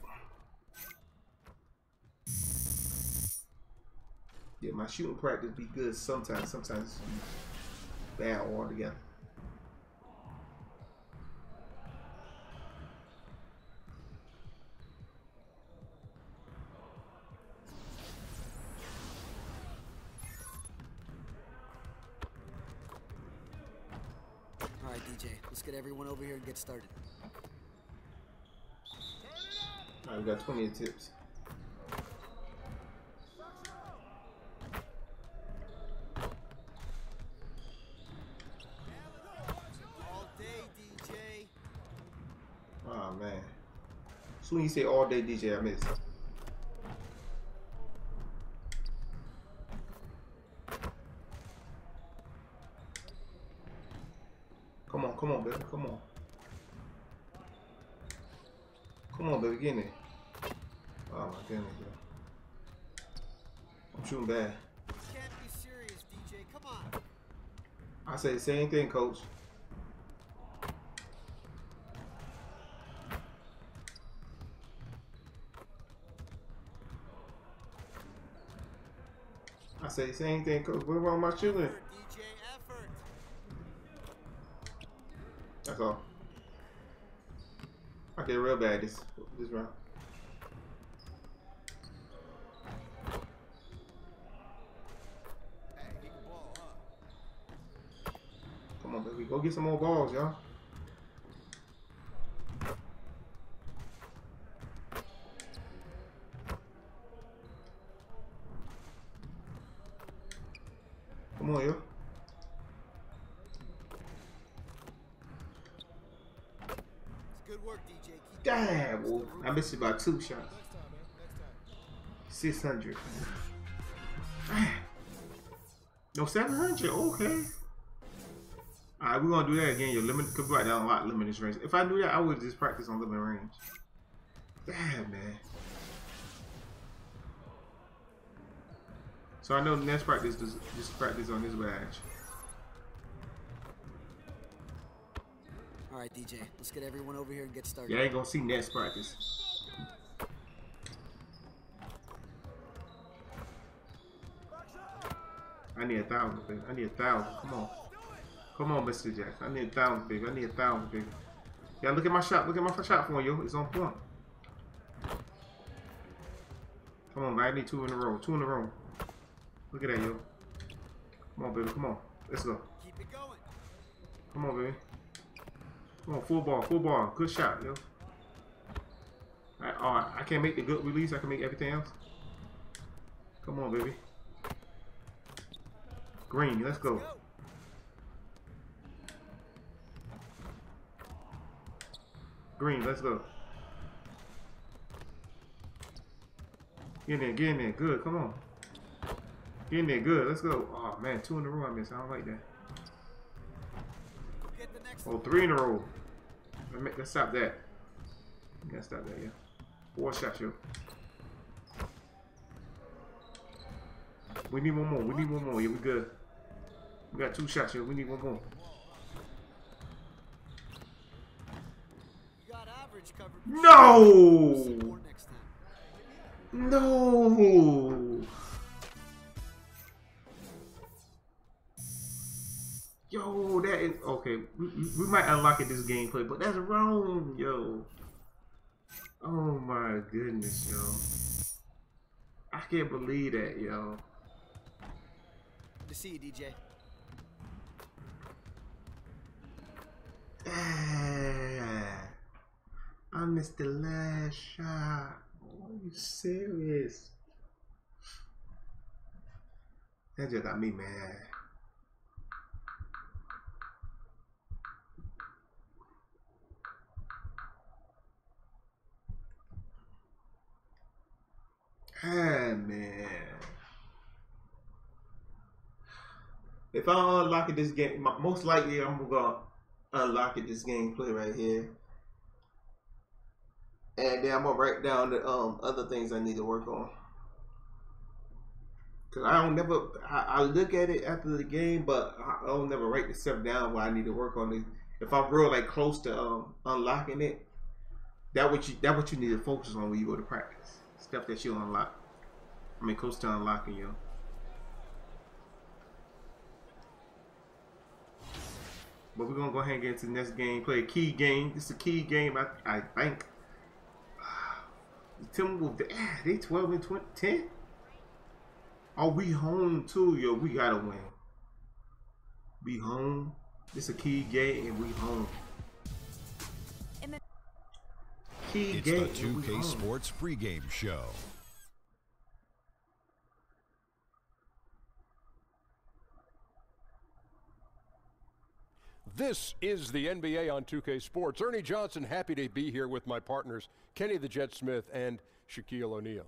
Yeah, my shooting practice be good sometimes it's bad altogether. All right, DJ, let's get everyone over here and get started. All right, we got 20 tips. Oh man. Soon as you say all day DJ, I missed. Come on, baby, come on. Come on, baby, get in there. Oh my goodness, yo. I'm shooting bad. You can't be serious, DJ. Come on. I say the same thing, coach. I say the same thing, coach. What wrong with my shooting? DJ, effort. That's all. I did real bad this round. Come on, baby. Go get some more balls, y'all. Come on, yo. Good work, DJ. Keep Damn, well, I missed it by 2 shots. 600. No, 700. Okay. All right, we're gonna do that again. Your limit, cause right down a lot limited range. If I knew that, I would just practice on limited range. Damn, man. So I know the next practice is just practice on this badge. All right, DJ, let's get everyone over here and get started. Yeah, I ain't gonna see next practice. I need 1,000, baby. I need 1,000. Come on. Come on, Mr. Jackson. I need 1,000, baby. I need 1,000, baby. Yeah, look at my shot. Look at my shot for you. It's on point. Come on, man. I need 2 in a row. 2 in a row. Look at that, yo. Come on, baby. Come on. Let's go. Keep it going. Come on, baby. Come on, full ball. Full ball. Good shot, yo. I can't make the good release. I can make everything else. Come on, baby. Green. Let's go. Green, let's go. Get in there. Good, come on. Get in there, good, let's go. Oh man, 2 in a row I missed. I don't like that. Oh, 3 in a row. Let's stop that. We gotta stop that, yeah. 4 shots, yo. We need one more. Yeah, we good. We got 2 shots, yo. We need one more. No! No! Yo, that is okay. We might unlock it this gameplay, but that's wrong, yo. Oh my goodness, yo. I can't believe that, yo. Good to see you, DJ. I missed the last shot. Are you serious? That just got me mad. Ah, man. If I unlock it this game, most likely I'm gonna unlock it this gameplay right here. And then I'm gonna write down the other things I need to work on. Cause I look at it after the game, but I don't never write the stuff down what I need to work on. It. If I'm real like close to unlocking it, that what you need to focus on when you go to practice. Stuff that you unlock. I mean, close to unlocking, yo. But we're gonna go ahead and get into the next game. Play a key game. This is a key game, I think. Timberwolves, they 12 and 10. Are we home too, yo? We gotta win. We home. This is a key game, and we home. Key It's game. the 2K Sports pregame show. This is the NBA on 2K Sports. Ernie Johnson, happy to be here with my partners, Kenny the Jet Smith and Shaquille O'Neal.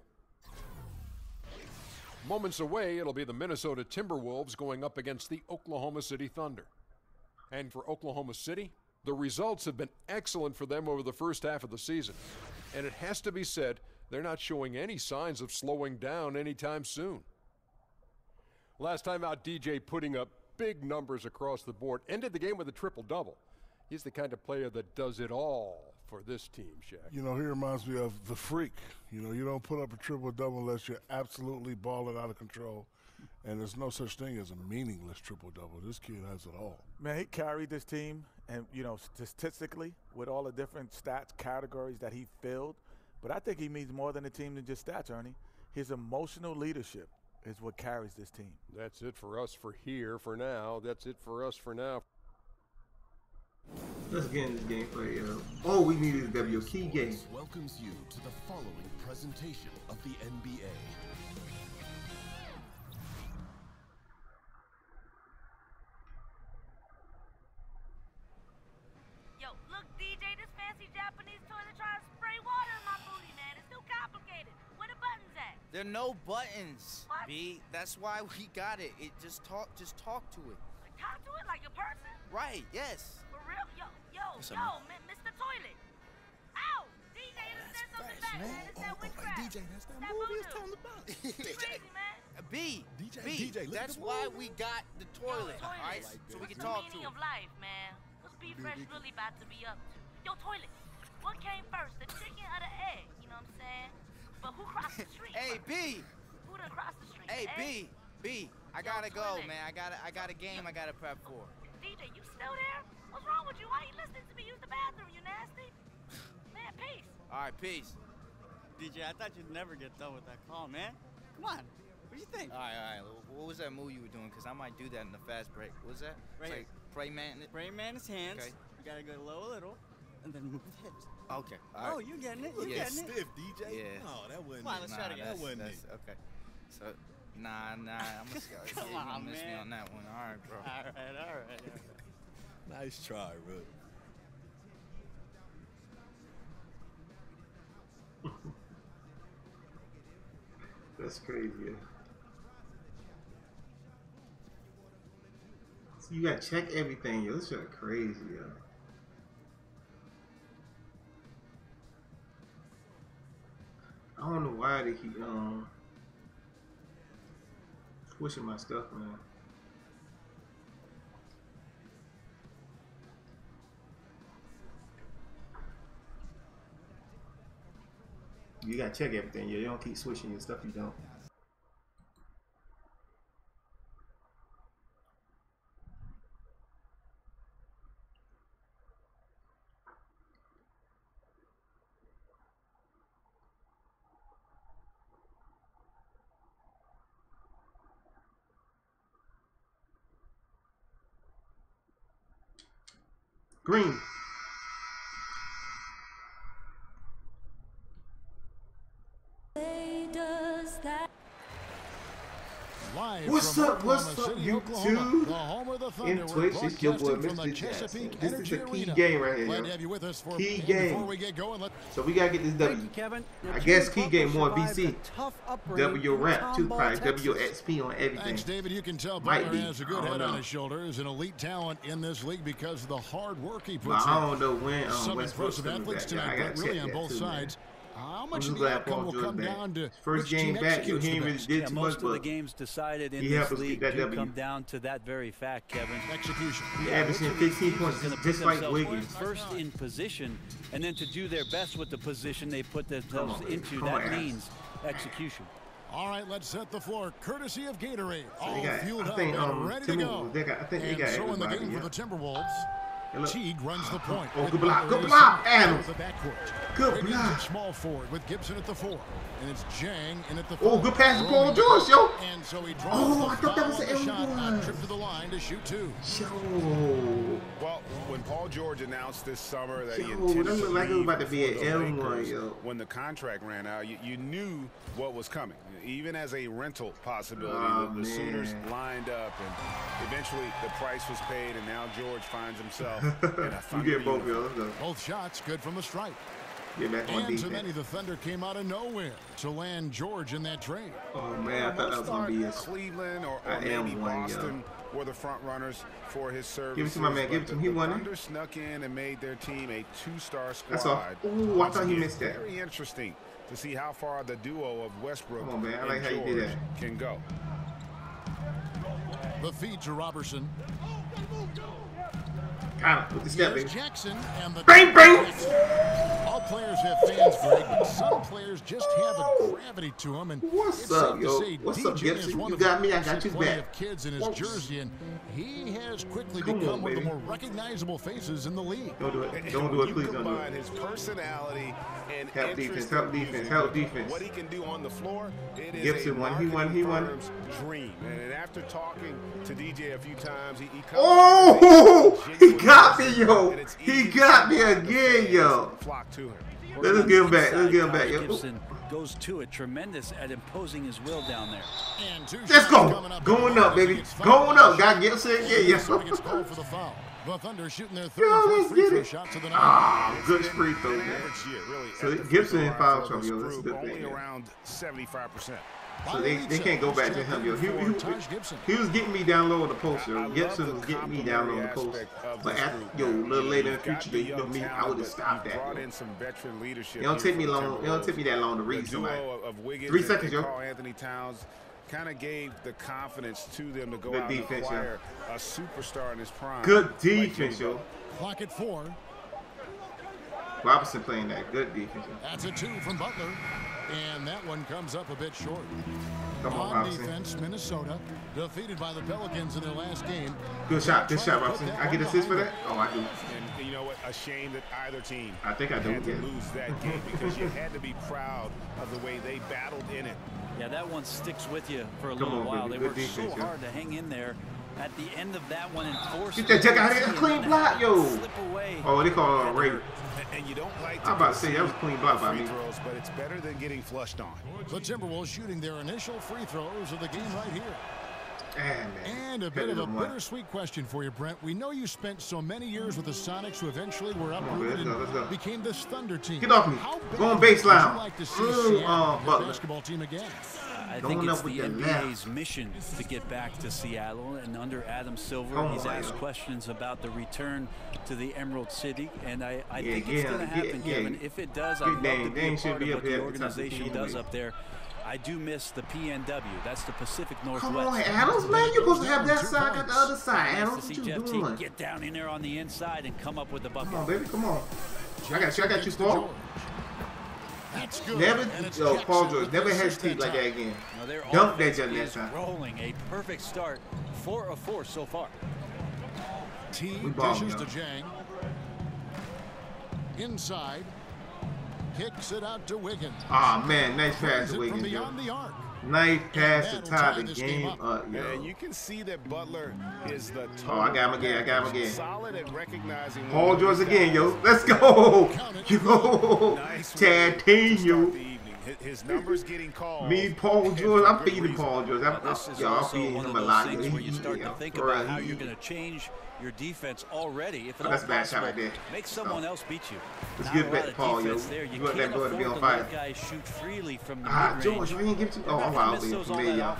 Moments away, it'll be the Minnesota Timberwolves going up against the Oklahoma City Thunder. And for Oklahoma City, the results have been excellent for them over the first half of the season. And it has to be said, they're not showing any signs of slowing down anytime soon. Last time out, DJ putting up big numbers across the board. Ended the game with a triple-double. He's the kind of player that does it all for this team, Shaq. You know, he reminds me of the freak. You know, you don't put up a triple-double unless you're absolutely balling out of control. And there's no such thing as a meaningless triple-double. This kid has it all. Man, he carried this team, and, you know, statistically, with all the different stats categories that he filled. But I think he means more than a team than just stats, Ernie. His emotional leadership is what carries this team. That's it for us for here for now. That's it for us for now. Let's get in this gameplay, yo. All we need is W. Key game. Welcomes you to the following presentation of the NBA. Yo, look, DJ, this fancy Japanese toilet trying to spray water in my booty, man. It's too complicated. Where the buttons at? There are no buttons, What? B. That's why we got it. Just talk to it. Like, talk to it like a person? Right, yes. For real? Yo, Mr. Toilet. Ow! DJ, there's something back, man. It's that witchcraft. DJ, that's that movie it's telling about. It's crazy, man. B, DJ, look at that's the why movie. we got the toilet, all right? Toilet. So we can The talk to meaning it. of life, man. What's B Fresh really about to be up to? Yo, Toilet, what came first, the chicken or the egg? You know what I'm saying? But who crossed the street? Hey, B. Who done crossed the street? Hey, the egg? B. I gotta go, Toilet. man. I got a game I gotta prep for. DJ, you still there? What's wrong with you? Why you listening to me use the bathroom, you nasty? Man, peace. All right, peace. DJ, I thought you'd never get done with that call, man. Come on. What do you think? All right. What was that move you were doing? Because I might do that in the fast break. What was that? Right It's here. like pray man. Pray man's hands. Okay. You gotta go low a little, and then move the hips. Okay. All Oh, right. you getting it? Look You at getting it? stiff, DJ. Yeah. Oh, that wasn't Come on, it. let's try it again. That wasn't it. Okay. So, nah. I'm gonna Come on, miss me man. on that one. All right, bro. All right. Nice try, bro. That's crazy. Yeah. So you gotta check everything, yo. This shit crazy, yo. I don't know why they keep pushing my stuff, man. You gotta check everything, yo. You don't keep switching your stuff, you don't. Green. What's up, YouTube? In Twitch, it's your boy, Mr. Jackson. This is a key game right here, yo. Key game. So we gotta get this W. I guess key game more VC. W ramp too, probably WXP on everything. Thanks, David. You can tell Might Butler be. has a good head on his shoulders, an elite talent in this league because of the hard work he But puts I don't know when Some Westbrook's impressive gonna be athletes back. Yeah, I tonight, gotta but check really on that both too, sides. man. How I'm much just of the glad outcome Paul will George come back. down to First which game team back, yo, executes he the ain't really best. did Yeah, too most much, of the but games decided in he this helped us league get that do W. come down to that very fact, Kevin. Execution. He Yeah, averaging which of these 15 teams points is gonna put just like themselves Wiggins. first in position, and then to do their best with the position they put themselves Come on, into. come That on, means execution. All right, let's set the floor. Courtesy of Gatorade. So All they got, fueled I up think, and ready to go. I think they And got so in the everybody. game Yeah. for the Timberwolves, Teague runs the point. Oh, with good block, Butler good in block, the center Adams. of the backcourt. Good Wiggins block. at small forward with Gibson at the 4. And it's Jang in at the 5. Oh, good pass to Paul Roaming George, yo. And so he draws Oh, the I thought that was foul an on the shot, not L1. trip to the line to shoot 2. Yo. Well, when Paul George announced this summer that he Yo, intended that to looked like it was leave about to be before an the L1, Lakers, yo. when the contract ran out, you knew what was coming. Even as a rental possibility, Oh, the Sooners man. lined up, and eventually the price was paid, and now George finds himself in a You Thunder get both, uniform. yo. Let's go. Both shots good from the stripe. Get back on And to defense. many, the Thunder came out of nowhere to land George in that trade. Oh, man, I thought that was going to be a Cleveland or I maybe am one, yo. Boston were the front runners for his services. Give it to my man. Give it to him. He won it. Thunder snuck in and made their team a 2-star squad. That's all. Ooh, I thought he missed that. Very interesting to see how far the duo of Westbrook Come on, man. I like and how you George did that. can go. The feed to Robertson. Got it with the step, Here's baby. Jackson and the Bang, bang. All players have fans, Greg, but some players just have a gravity to them. And What's it's up, safe yo? to say What's DJ up, Gibson? is one You of got the me. I got you plenty back. of kids in his Whoops. jersey, and he has quickly Come become on, one of the baby. more recognizable faces in the league. Don't do it. Don't do it. Please don't do Combine it. his personality and Help interest defense, in help defense, music help with defense. What he can do on the floor, it is Gibson a won. He won. He won. marketing firm's dream. And after talking to DJ a few times, he comes Oh, with a he genuine got me, message, yo. and it's He easy to got see me why the again, fans yo. flock to him. Let's get him back. Let's get him back, yo. Gibson goes to it, tremendous at imposing his will down there. And 2 Let's shots go. coming up. Going up, baby. Going up. Got Gibson again, yo. So he gets called for the foul. The Thunder shooting their third Yo, and let's fourth free get throw it. shots of the night. Ah, good free throw, man. Average year, really, So at the Gibson free in throw foul line for trouble, this yo. That's a group, good thing, only yeah. around 75%. So they can't go back to him, yo. He was getting me down low on the post, yo. Gibson was getting me down low on the post. But a little later in the future, you know me, I would have stopped that. Brought Yo. in some veteran leadership. It don't take me long. It don't take me that long to read somebody. 3 seconds, yo. Carl Anthony Towns kind of gave the confidence to them to go Good out defense, and acquire a superstar in his prime. Good defense, yo. Clock at 4. Robinson playing that good defense. Yo. That's a 2 from Butler. And that one comes up a bit short. Come on, On Robinson. defense, Minnesota defeated by the Pelicans in their last game. Good shot, Robinson. I get assist for that? Oh, I do. And you know what? A shame that either team I think I do, had to yeah. lose that game because you had to be proud of the way they battled in it. Yeah, that one sticks with you for a Come little on, while. baby. They Good worked so defense, yo. hard to hang in there. At the end of that one and force Get that jack out of here. and Clean then block, yo. slip away. Oh, they call it a rape. And you don't like I'm about to say that was a clean block by free me. throws, but it's better than getting flushed on. The Timberwolves shooting their initial free throws of the game right here. Man. And a bit of a bittersweet question for you, Brent. We know you spent so many years with the Sonics who eventually were uprooted let's go. and became this Thunder team. Get off me. How Go on bad baseline. would you like to see Seattle, your Butler. basketball team again? I think it's the NBA's mission to get back to Seattle, and under Adam Silver, he's asked questions about the return to the Emerald City, and I think it's going to happen, Kevin. If it does, I'd love to be a part of what the organization does up there. I do miss the PNW. That's the Pacific Northwest. Come on, Adams, man. You're supposed to have that side, got the other side. Adams, what you doing? Get down in there on the inside and come up with the bucket. Come on, baby. Come on. I got you, Paul. That's good. Never, Paul George, never hesitate like that again. Dunk that jump that time. Rolling a perfect start, 4 of 4 so far. T dishes to Jang. Inside. Kicks it out to Wiggins. Ah, man, nice pass to Wiggins. Nice pass to tie the game up, yo. And you can see that Butler is the I got him again. Solid at recognizing Paul George again, yo. Let's go. Yo. Tag team, yo. His numbers getting called. Me, Paul George. I'm feeding Paul George. I'm feeding One him of a those lot. things where you start to think about how you're going to change your defense already. If at all possible, make someone else beat you. Let's get back to Paul, yo. You want that boy to be on fire. Guys shoot freely from the George, you ain't give to. Oh, I'm out there. y'all.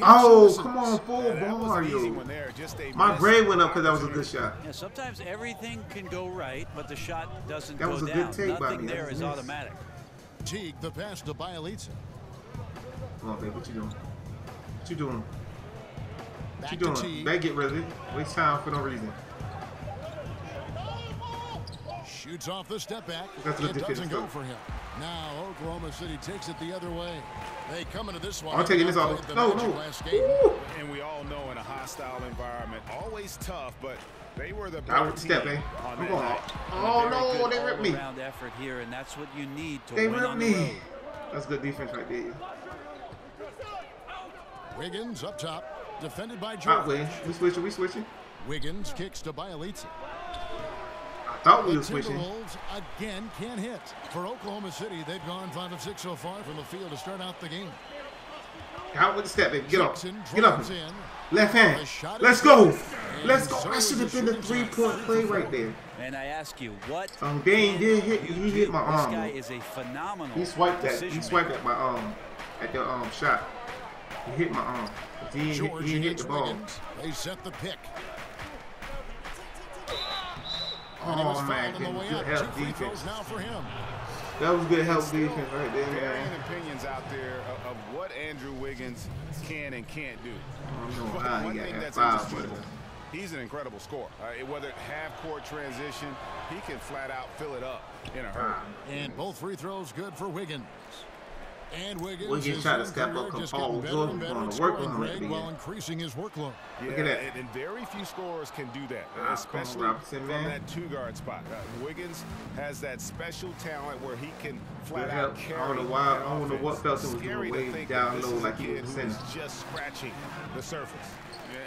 Oh, come on, full bar, yo. My grade went up because that was a good shot. Yeah, sometimes everything can go right, but the shot doesn't go down. That was a good take by me. Nothing there is automatic. Teague, the pass to Bielitsa. Come on, baby. What you doing? What you doing? Back what you doing? Better get rid of it. Waste time for no reason. Shoots off the step back. It doesn't go for him. Now Oklahoma City takes it the other way. They come into this one. I'm taking this off. No. And we all know in a hostile environment, always tough, but they were the better team on that night. Oh no, they ripped me. Effort here, and that's what you need to win on the road. They ripped me. That's good defense right there. Wiggins up top, defended by George. We switching. Wiggins kicks to Bielitsa. I thought we were switching. Timberwolves again can't hit. For Oklahoma City, they've gone 5 of 6 so far from the field to start out the game. Out with the step, baby. Get up. Get up. Left hand. Let's go. Let's go. That should have been the 3-point play right there. And I ask you, what? Dane did hit. He hit my arm. This guy is a phenomenal. He swiped that. He swiped at my arm. At the shot. He hit my arm. He hit the ball. They set the pick. Oh man, good help defense. Now for him. That was good help defense right there, man. Varying opinions out there of what Andrew Wiggins can and can't do. One thing that's indisputable, he's an incredible scorer. Whether half-court transition, he can flat out fill it up in a hurry. And both free throws good for Wiggins. And Wiggins trying to step up because Paul George was going to work on it while increasing his workload. Yeah, look at that. And very few scorers can do that, especially from that 2-guard spot. Wiggins has that special talent where he can flat out carry. I don't know what Felton was doing way down low like he was center. Just scratching the surface.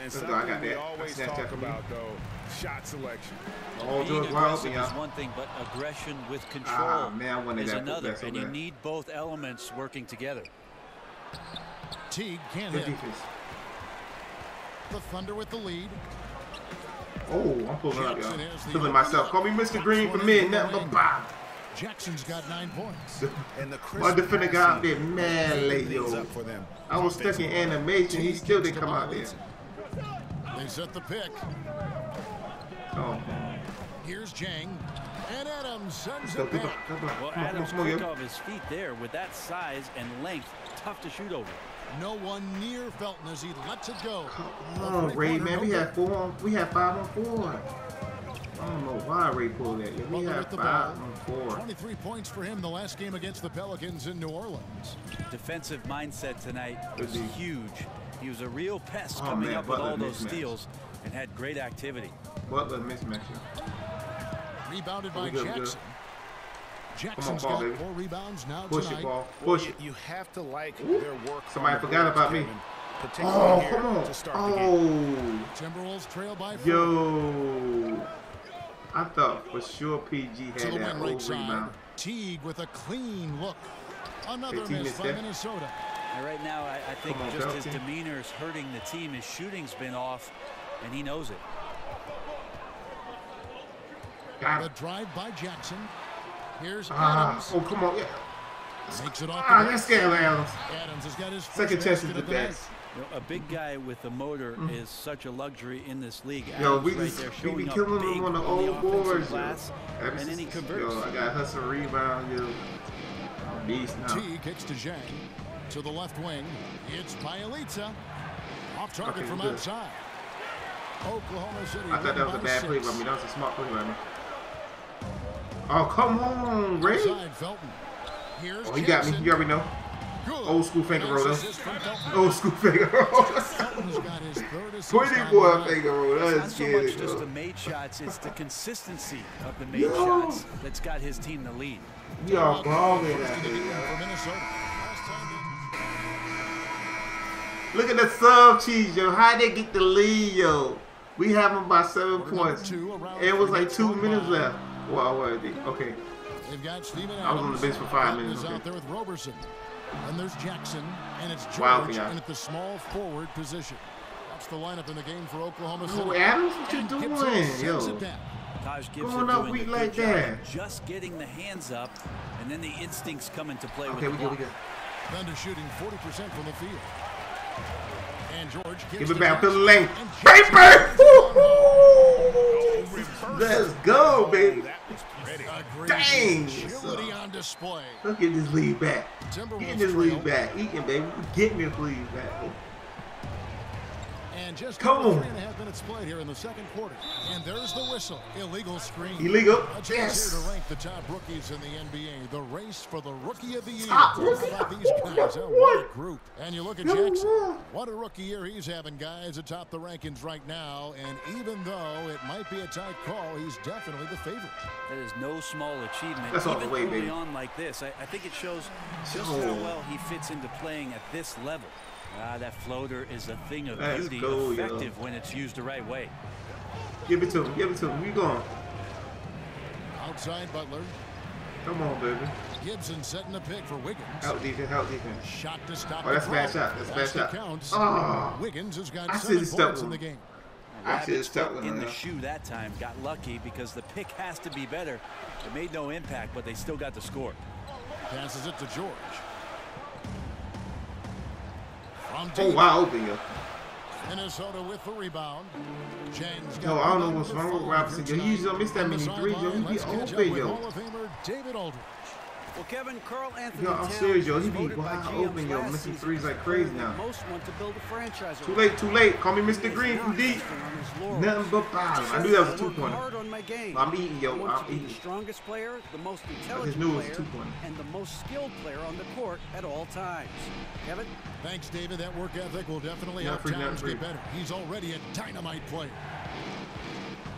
And something we always talk about, though, shot selection. Being aggressive is one thing, but aggression with control is another, and you need both elements working together. Teague can't hit. The Thunder with the lead. Oh, I'm pulling up, y'all. Feeling myself. Call me Mr. Green for me, nothing but bop. Jackson's got 9 points. My defender got out there mad late, yo. I was stuck in animation. He still didn't come out there. They set the pick. Oh. Here's Jang. And Adams sends it back. Well, Adams quick off his feet there with that size and length. Tough to shoot over. No one near Felton as he lets it go. Come on, Ray, man. We had 5 on 4. I don't know why Ray pulled that. Yeah, we had 5 on 4. 23 points for him the last game against the Pelicans in New Orleans. Defensive mindset tonight was huge. He was a real pest coming up with all those steals and had great activity. Butler mismatch. Rebounded by Jackson. Jackson's got 4 rebounds now tonight. Push it, ball. Push it. You have to like their work. Somebody forgot about me. Oh, come on. Oh. Timberwolves trail by 4. Yo. I thought for sure PG had that whole rebound. Teague with a clean look. Another miss by Minnesota. Right now, I think just his demeanor is hurting the team. His shooting's been off, and he knows it. The drive by Jackson. Here's Adams. Oh, come on. Yeah. Makes it off. That's scary, Adams. Adams has got his second chance is the best. You know, a big guy with a motor is such a luxury in this league. Yo, Adams we right just there be showing up killing big them on the old boards. glass, and then he converts. Yo, I got hustle rebound. Yo, beast now. T kicks to Zhang to the left wing. It's Bielitsa off target from outside. Oklahoma City. I thought that was a bad play by me. That was a smart play by me. Oh, come on, Ray. Oh, he got me. You already know. Old school finger roller. Old school finger roller. Pretty boy finger roller. It's not so much just the made shots, it's the consistency of the made shots that's got his team the lead. We are balling out there. Look at the sub cheese, yo. How'd they get the lead, yo? We have them by 7 points. It was like 2 minutes left. Well, okay. I was on the bench for 5 minutes. Okay. Out there with Roberson. And there's Jackson, and it's George in at the small forward position. That's the lineup in the game for Oklahoma City. Oh, Adams, what you doing, yo? Taj Gibson going up weak like that. Just getting the hands up, and then the instincts come into play. Okay, we good. Thunder shooting 40% from the field. And George give it back to the lane. Paper! Let's go, baby. Dang. On display. Look at this lead back. Get this lead back. Eating, baby. Get me this lead back. And just come on. 3.5 minutes played here in the second quarter. And there's the whistle. Illegal screen. Illegal. A chance here to rank the top rookies in the NBA. The race for the rookie of the year. Top rookie? How about these guys? What a group. And you look at Jackson. What a rookie year he's having, guys, atop the rankings right now. And even though it might be a tight call, he's definitely the favorite. That is no small achievement. That's even all the way, early baby. on like this, I think it shows just how well he fits into playing at this level. That floater is a thing of beauty, effective when it's used the right way. Give it to him. Give it to him. We going. Outside Butler. Come on, baby. Gibson setting a pick for Wiggins. Out defense. Out defense. Shot to stop. Oh, that's a bad shot. That's a bad shot. Counts. Oh. Wiggins has got I 7 points in the game. I should have stuck in the shoe that time. Got lucky because the pick has to be better. It made no impact, but they still got the score. Passes it to George. Oh, wow, open, yo. Minnesota with the rebound. Yo, I don't know what's wrong with Robinson. Yo, he usually don't miss that many threes, yo. He be open, yo. Hall of Famer David Aldridge. Well, Kevin, Carl Anthony yo, I'm serious, yo. He be wide open, yo. Missing threes like crazy now. Most want to build a franchise. Too late, too late. Call me Mr. Green from deep. Nothing but bottom. I knew that was a 2-pointer. I'm eating, yo. I'm eating. The strongest player, the most intelligent player, and the most skilled player on the court at all times. Kevin? Thanks, David. That work ethic will definitely help Towns get better. He's already a dynamite player.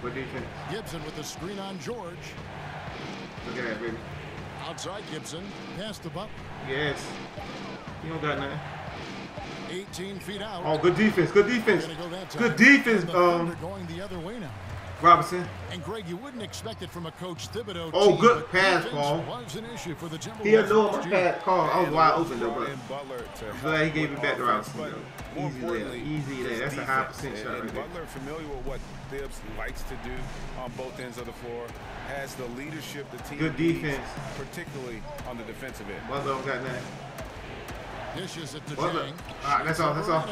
What do you think? Gibson with the screen on George. Look at that, baby. Outside Gibson. Pass the Butler. Yes. You don't got nothing. 18 feet out. Oh, good defense. Good defense. Good defense. Going the other way now. Robinson. And Greg, you wouldn't expect it from a Coach Thibodeau. Oh, good pass, Paul. Was an issue for the he had no pass call. I was wide open though, bro. I'm glad he gave it back to Robinson. Easy there. Easy there. That's a high percent shot right there. Butler, familiar with what Thibs likes to do on both ends of the floor, has the leadership the team good defense, needs, particularly on the defensive end. Butler don't got nothing. Dishes it to Butler. Jang. That's all. That's all.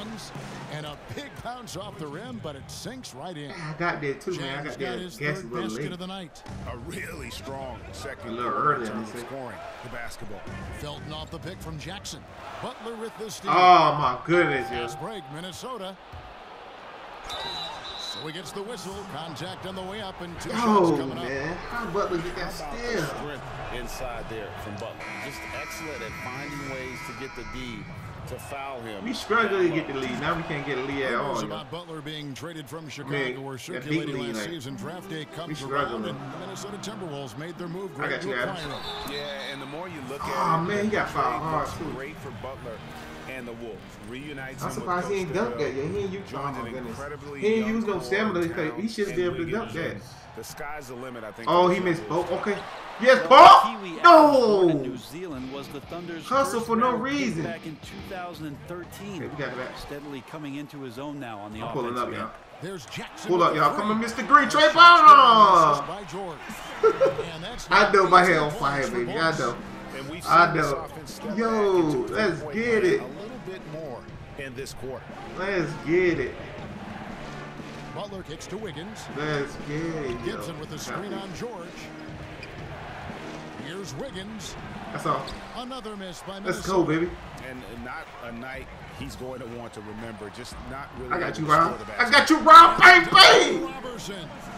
And a big bounce off the rim, but it sinks right in. I got there too, man. I got there. His third basket of the night. A really strong second. A little early in scoring the basketball. Felton off the pick from Jackson. Butler with the steal. Oh my goodness, yo. Fast break, Minnesota. So he gets the whistle. Contact on the way up, and 2 shots coming up. Man, how Butler get that steal? Strength inside there from Butler. Just excellent at finding ways to get the D to foul him. We struggled to get the lead. Now we can't get a lead at all. About Butler being traded from Chicago or circulating last season. Draft day comes around, and the Minnesota Timberwolves made their move. I got you, Adam. Yeah, and the more you look at it, man, he got fouled hard too. Great for Butler and the Wolves. Reunites. I'm surprised he ain't dunked that yet. He ain't used. Oh my goodness. He ain't used no stamina. He should be able to dunk that. The sky's the limit, I think. Oh, he missed both. Okay. Yes, Paul. No. New Zealand was the Thunder's hustle for no reason. Back in 2013. Okay, we got that. Steadily coming into his own now on the offense. Pulling up, y'all. There's Jackson. Pull up, y'all. Come on, Mr. Green. Trey Bowner. I know my hair on fire, baby. I know. And we've seen this offense step Yo, let's get it. A little bit more in this quarter. Let's get it. Butler kicks to Wiggins. Let's get it. Gibson with the screen on George. Here's Wiggins. That's all. Another miss by Minnesota. Let's go, baby. And not a night he's going to want to remember. Just not really. I got you, Rob. I got you, Rob. Bang, bang.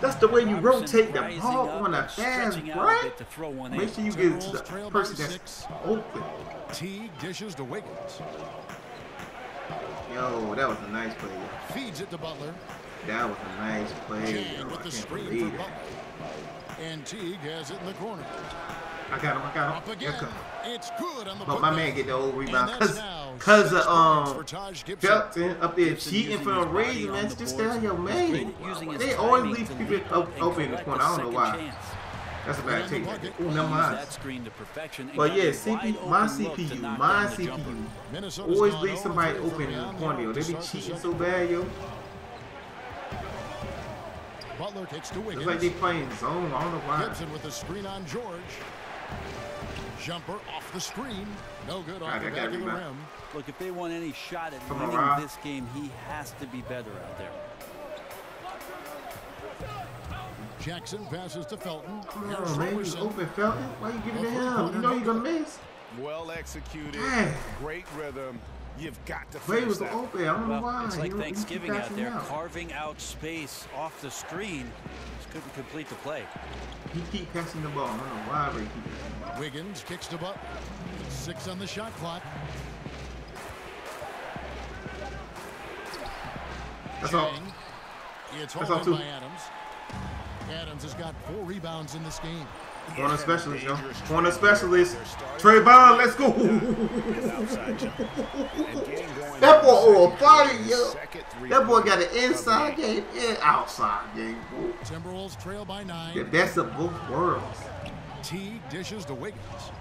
That's the way you rotate the ball on a fast break. Make sure you get it to the person that's open. Teague dishes to Wiggins. Yo, that was a nice play. Feeds it to Butler. That was a nice play. Yo, with the screen for Butler. And Teague has it in the corner. I got him. Up again. It's good on the but my man get the old rebound because of Felton up there cheating for a raise, man. Just tell your man. They always leave people open in the corner. I don't know why. That's a bad take. Ooh, never mind. But yeah, my CPU always leave somebody open in the corner, yo. They be cheating so bad, yo. Butler kicks to Wiggins. It's like they playing zone. I don't know why. Gibson with the screen on George. Jumper off the screen. No good off the back of the rim. Look, if they want any shot at winning this game, he has to be better out there. Jackson passes to Felton. Come on, man. You open, Felton. Why you giving it to him? You know you're going to miss. Well executed. Great rhythm. You've got to Play was open. I don't know why. It's like Thanksgiving out there, carving out space off the screen. Just couldn't complete the play. He keep passing the ball. I don't know why they keep passing the ball. Wiggins kicks to Butler. 6 on the shot clock. That's all. It's hauled in by Adams. Adams has got 4 rebounds in this game. Corner specialist, yo. Corner specialist. Trayvon, let's go. That boy on fire, yo. That boy got an inside game and outside game. Timberwolves trail by 9. The best of both worlds. Teague dishes to Wiggins.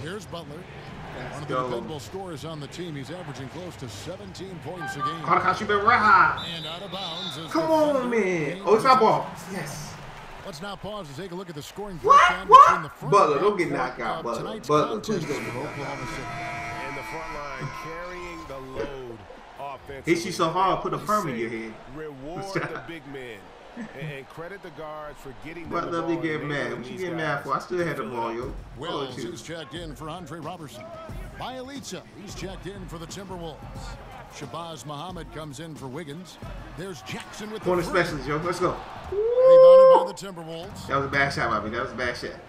Here's Butler. One of the dependable scorers on the team. He's averaging close to 17 points a game. And out of bounds. Come on, man. Oh, it's our ball. Yes. Let's now pause to take a look at the scoring breakdown between the front. Butler, don't get knocked out, Butler. Butler, please don't get knocked out. And the front line carrying the load offensively. Hit you so hard, put a perm in your head. Reward the big men. And credit the guards for getting the ball. Let me get mad. What you get mad for? I still had the ball, yo. Wells is checked in for Andre Robertson. Bielitsa, he's checked in for the Timberwolves. Shabazz Muhammad comes in for Wiggins. There's Jackson with the corner specialist, yo. Let's go. Rebounded by the Timberwolves. That was a bad shot by me. That was a bad shot.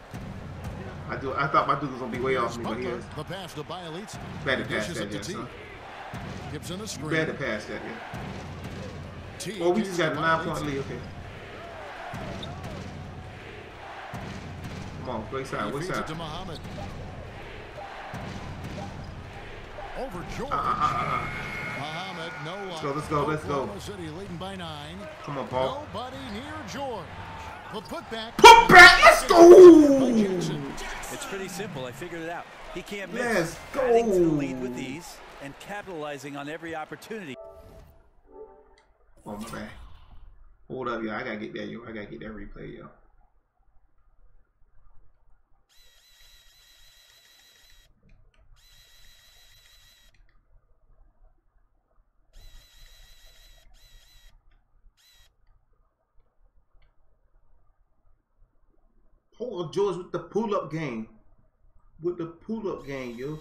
I thought my dude was gonna be way off me, but he is. The pass to Bielitsa. Better pass that, yeah, son. Gibson a screen. Better pass that, yeah. Oh, we just got a 9-point lead. Okay. Come on, right side. Which side? To Muhammad. Over George. Muhammad, no. Let's go. Oklahoma City leading by 9. Come on, Paul. Nobody near George. The putback. Let's go. It's pretty simple. I figured it out. He can't miss. Let's go. Adding to the lead with ease and capitalizing on every opportunity. Oh, my bad. Hold up, yo. I gotta get that, yo. I gotta get that replay, yo. Paul George with the pull-up game. With the pull-up game, yo.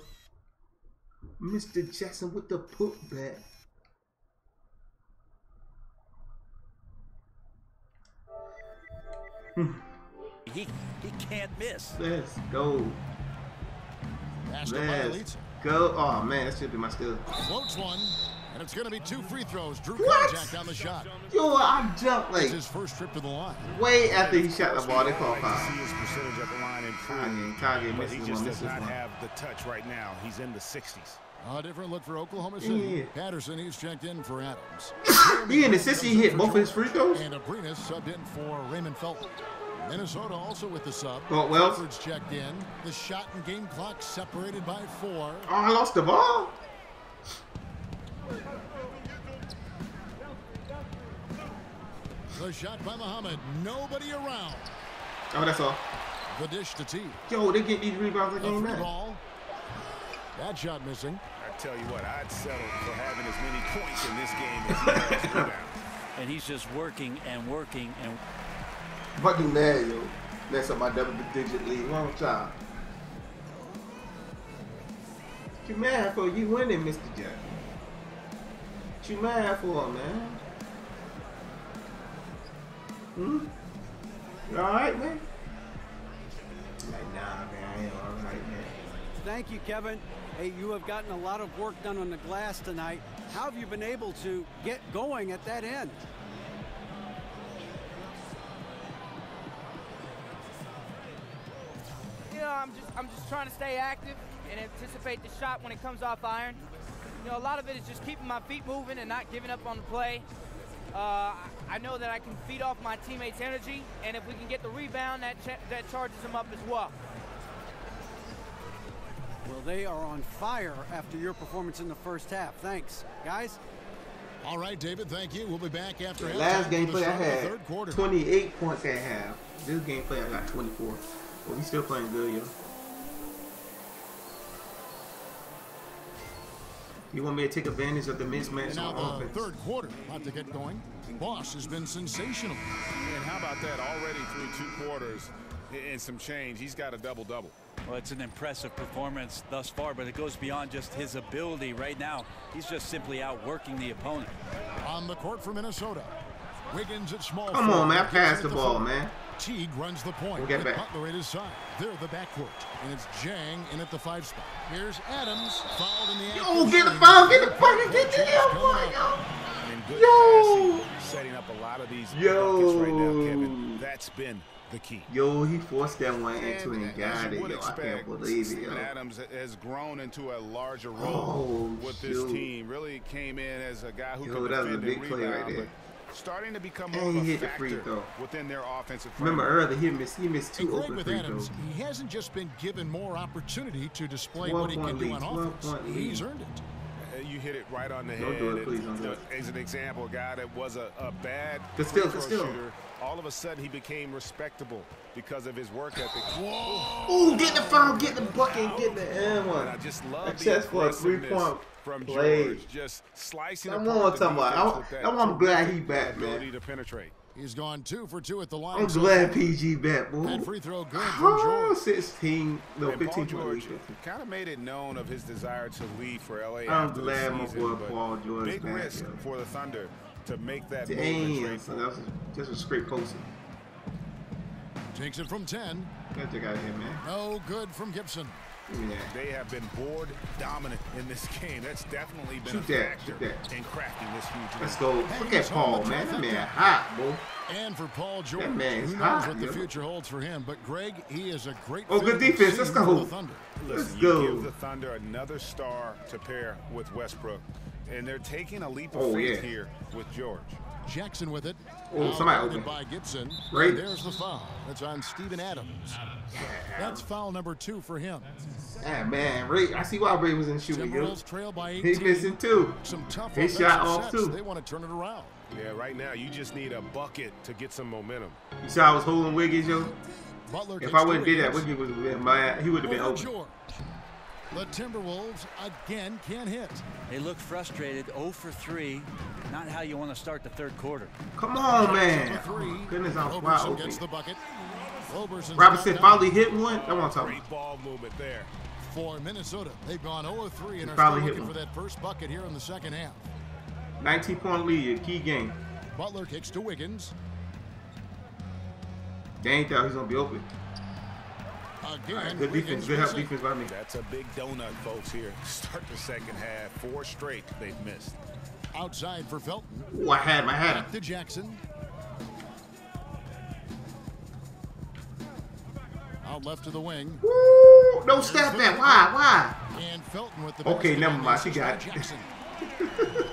Mr. Jackson with the putback. He can't miss. Let's go. Let's go. Oh man, that should be my steal. Floats one, and it's going to be 2 free throws. Drew contact on the shot. Yo, I jumped like his first trip to the line. Way after he shot the ball, they called foul. See his percentage at the line improve, but he just does not have the touch right now. He's in the 60s. A different look for Oklahoma City. Yeah. Patterson, he's checked in for Adams. He in the 60, he hit both of his free throws. And Abrinas subbed in for Raymond Felton. Minnesota also with the sub. Wells checked in. The shot and game clock separated by 4. Oh, I lost the ball. The shot by Muhammad. Nobody around. Oh, that's all. The dish to T. Yo, they get these rebounds again now. Ball. That shot missing. I tell you what, I'd settle for having as many points in this game as he has rebounds. And he's just working and working and. I'm about to do mad, yo. Mess up my double-digit lead. Wrong with y'all. What you mad for? You winning, Mr. Jack. What you mad for, man? You alright, man? Like, nah, man, I ain't alright, man. Thank you, Kevin. Hey, you have gotten a lot of work done on the glass tonight. How have you been able to get going at that end? You know, I'm just trying to stay active and anticipate the shot when it comes off iron. You know, a lot of it is just keeping my feet moving and not giving up on the play. I know that I can feed off my teammates' energy, and if we can get the rebound, that charges them up as well. Well, they are on fire after your performance in the first half. Thanks, guys. All right, David, thank you. We'll be back after the last gameplay I had third quarter. 28 points at half. This gameplay I got 24. But we still playing good, yo. You want me to take advantage of the mismatch now on the offense? Third quarter about to get going. Boss has been sensational. And how about that? Already through 2 quarters and some change. He's got a double-double. Well, it's an impressive performance thus far, but it goes beyond just his ability right now. He's just simply outworking the opponent. On the court for Minnesota, Wiggins at small. Come on, man. Pass the ball, man. Teague runs the point. We'll get back. Butler at his side. They're the backcourt. And it's Jang in at the 5 spot. Here's Adams. Fouled in the act. Yo, get the foul. Get the fucking get the hell, yo. Setting up a lot of these buckets right now, Kevin. That's been the key. Yo, he forced that one into and got it. Yo, I can't believe it, yo. Adams has grown into a larger role with this team. Really came in as a guy who can defend and rebound, but starting to become more of a factor within their offensive framework. Remember earlier, he missed 2 open free throws. He hasn't just been given more opportunity to display what he can do on offense. He's earned it. You hit it right on the head. Don't do it, please. Don't do it. As an example, a guy that was a bad shooter, all of a sudden he became respectable because of his work ethic. Ooh, get the foul, get the bucket, get the end one. I just love the for a 3-point from play. George, just slicing. I'm talking about. I'm glad he back, man. To penetrate. He's gone 2 for 2 at the line. I'm glad PG back, boy. And free throw good from George. 15, no, 15 George kind of made it known of his desire to leave for LA. I'm glad my boy Paul George big back. Risk for the Thunder to make that move. So that was just a straight posting. Takes it from 10. Get the guy here, man. No good from Gibson. Yeah. They have been board dominant in this game. That's definitely been a factor in crafting this huge lead. Let's go. Look at Paul, man. That man hot, boy. And for Paul George, who knows what the future holds for him. But Greg, he is a great. Good defense. Let's go. Listen, you give the Thunder another star to pair with Westbrook, and they're taking a leap of faith here with George. Jackson with it. Oh, somebody open. By Gibson. Right. There's the foul. That's on Steven Adams. That's foul number 2 for him. Ah, man, Ray, I see why Ray was in shooting. Timberwolves trail by 18. He's missing 2. Some tough his shot off sets. too. They want to turn it around. Yeah, right now you just need a bucket to get some momentum. You saw I was holding Wiggins, yo. Butler if I wouldn't did that, Wiggins would have been my. He would have been open. George. The Timberwolves again can't hit. They look frustrated. 0 for 3. Not how you want to start the third quarter. Come on, man. Goodness, I'm wide open. Gets the bucket. Robinson finally hit one. That's what I'm talking about. Great ball movement there. For Minnesota, they've gone 0-3 and are still looking for that first bucket here in the second half. 19-point lead, key game. Butler kicks to Wiggins. They ain't thought he's gonna be open. Again, right, good defense, good help defense by me. That's a big donut, folks. Here, start the second half. 4 straight they've missed. Outside for Felton. Ooh, I had him. Back to Jackson. Out left to the wing. Woo! No step back. Why? And Felton with the okay, never mind. She got it. Jackson.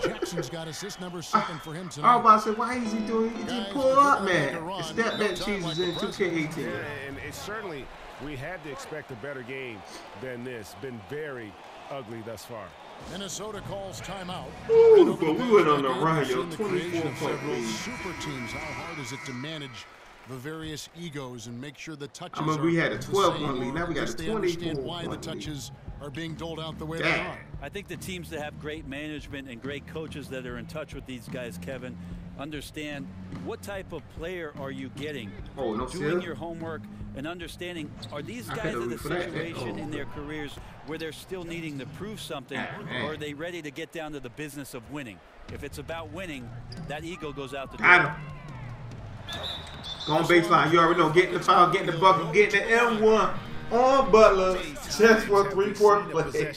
Jackson's got assist number 7 for him tonight. I was about to say, why is he doing? He just pull up, man. The step back cheese is in 2K18. Yeah, and it's certainly we had to expect a better game than this. Been very ugly thus far. Minnesota calls timeout. Ooh, but we went on the run, yo. 24-point lead. Super teams. How hard is it to manage the various egos and make sure the touches I remember we had a 12-1 lead. Now we got a they understand 24-1 why the touches are being doled out the way they are. I think the teams that have great management and great coaches that are in touch with these guys, Kevin, understand what type of player are you getting. Doing your homework and understanding, are these guys in a situation in their careers where they're still needing to prove something, or are they ready to get down to the business of winning? If it's about winning, that ego goes out the door. Go on baseline. You already know. Getting the foul, getting the bucket, getting the M1 on Butler. Just for 3-point play.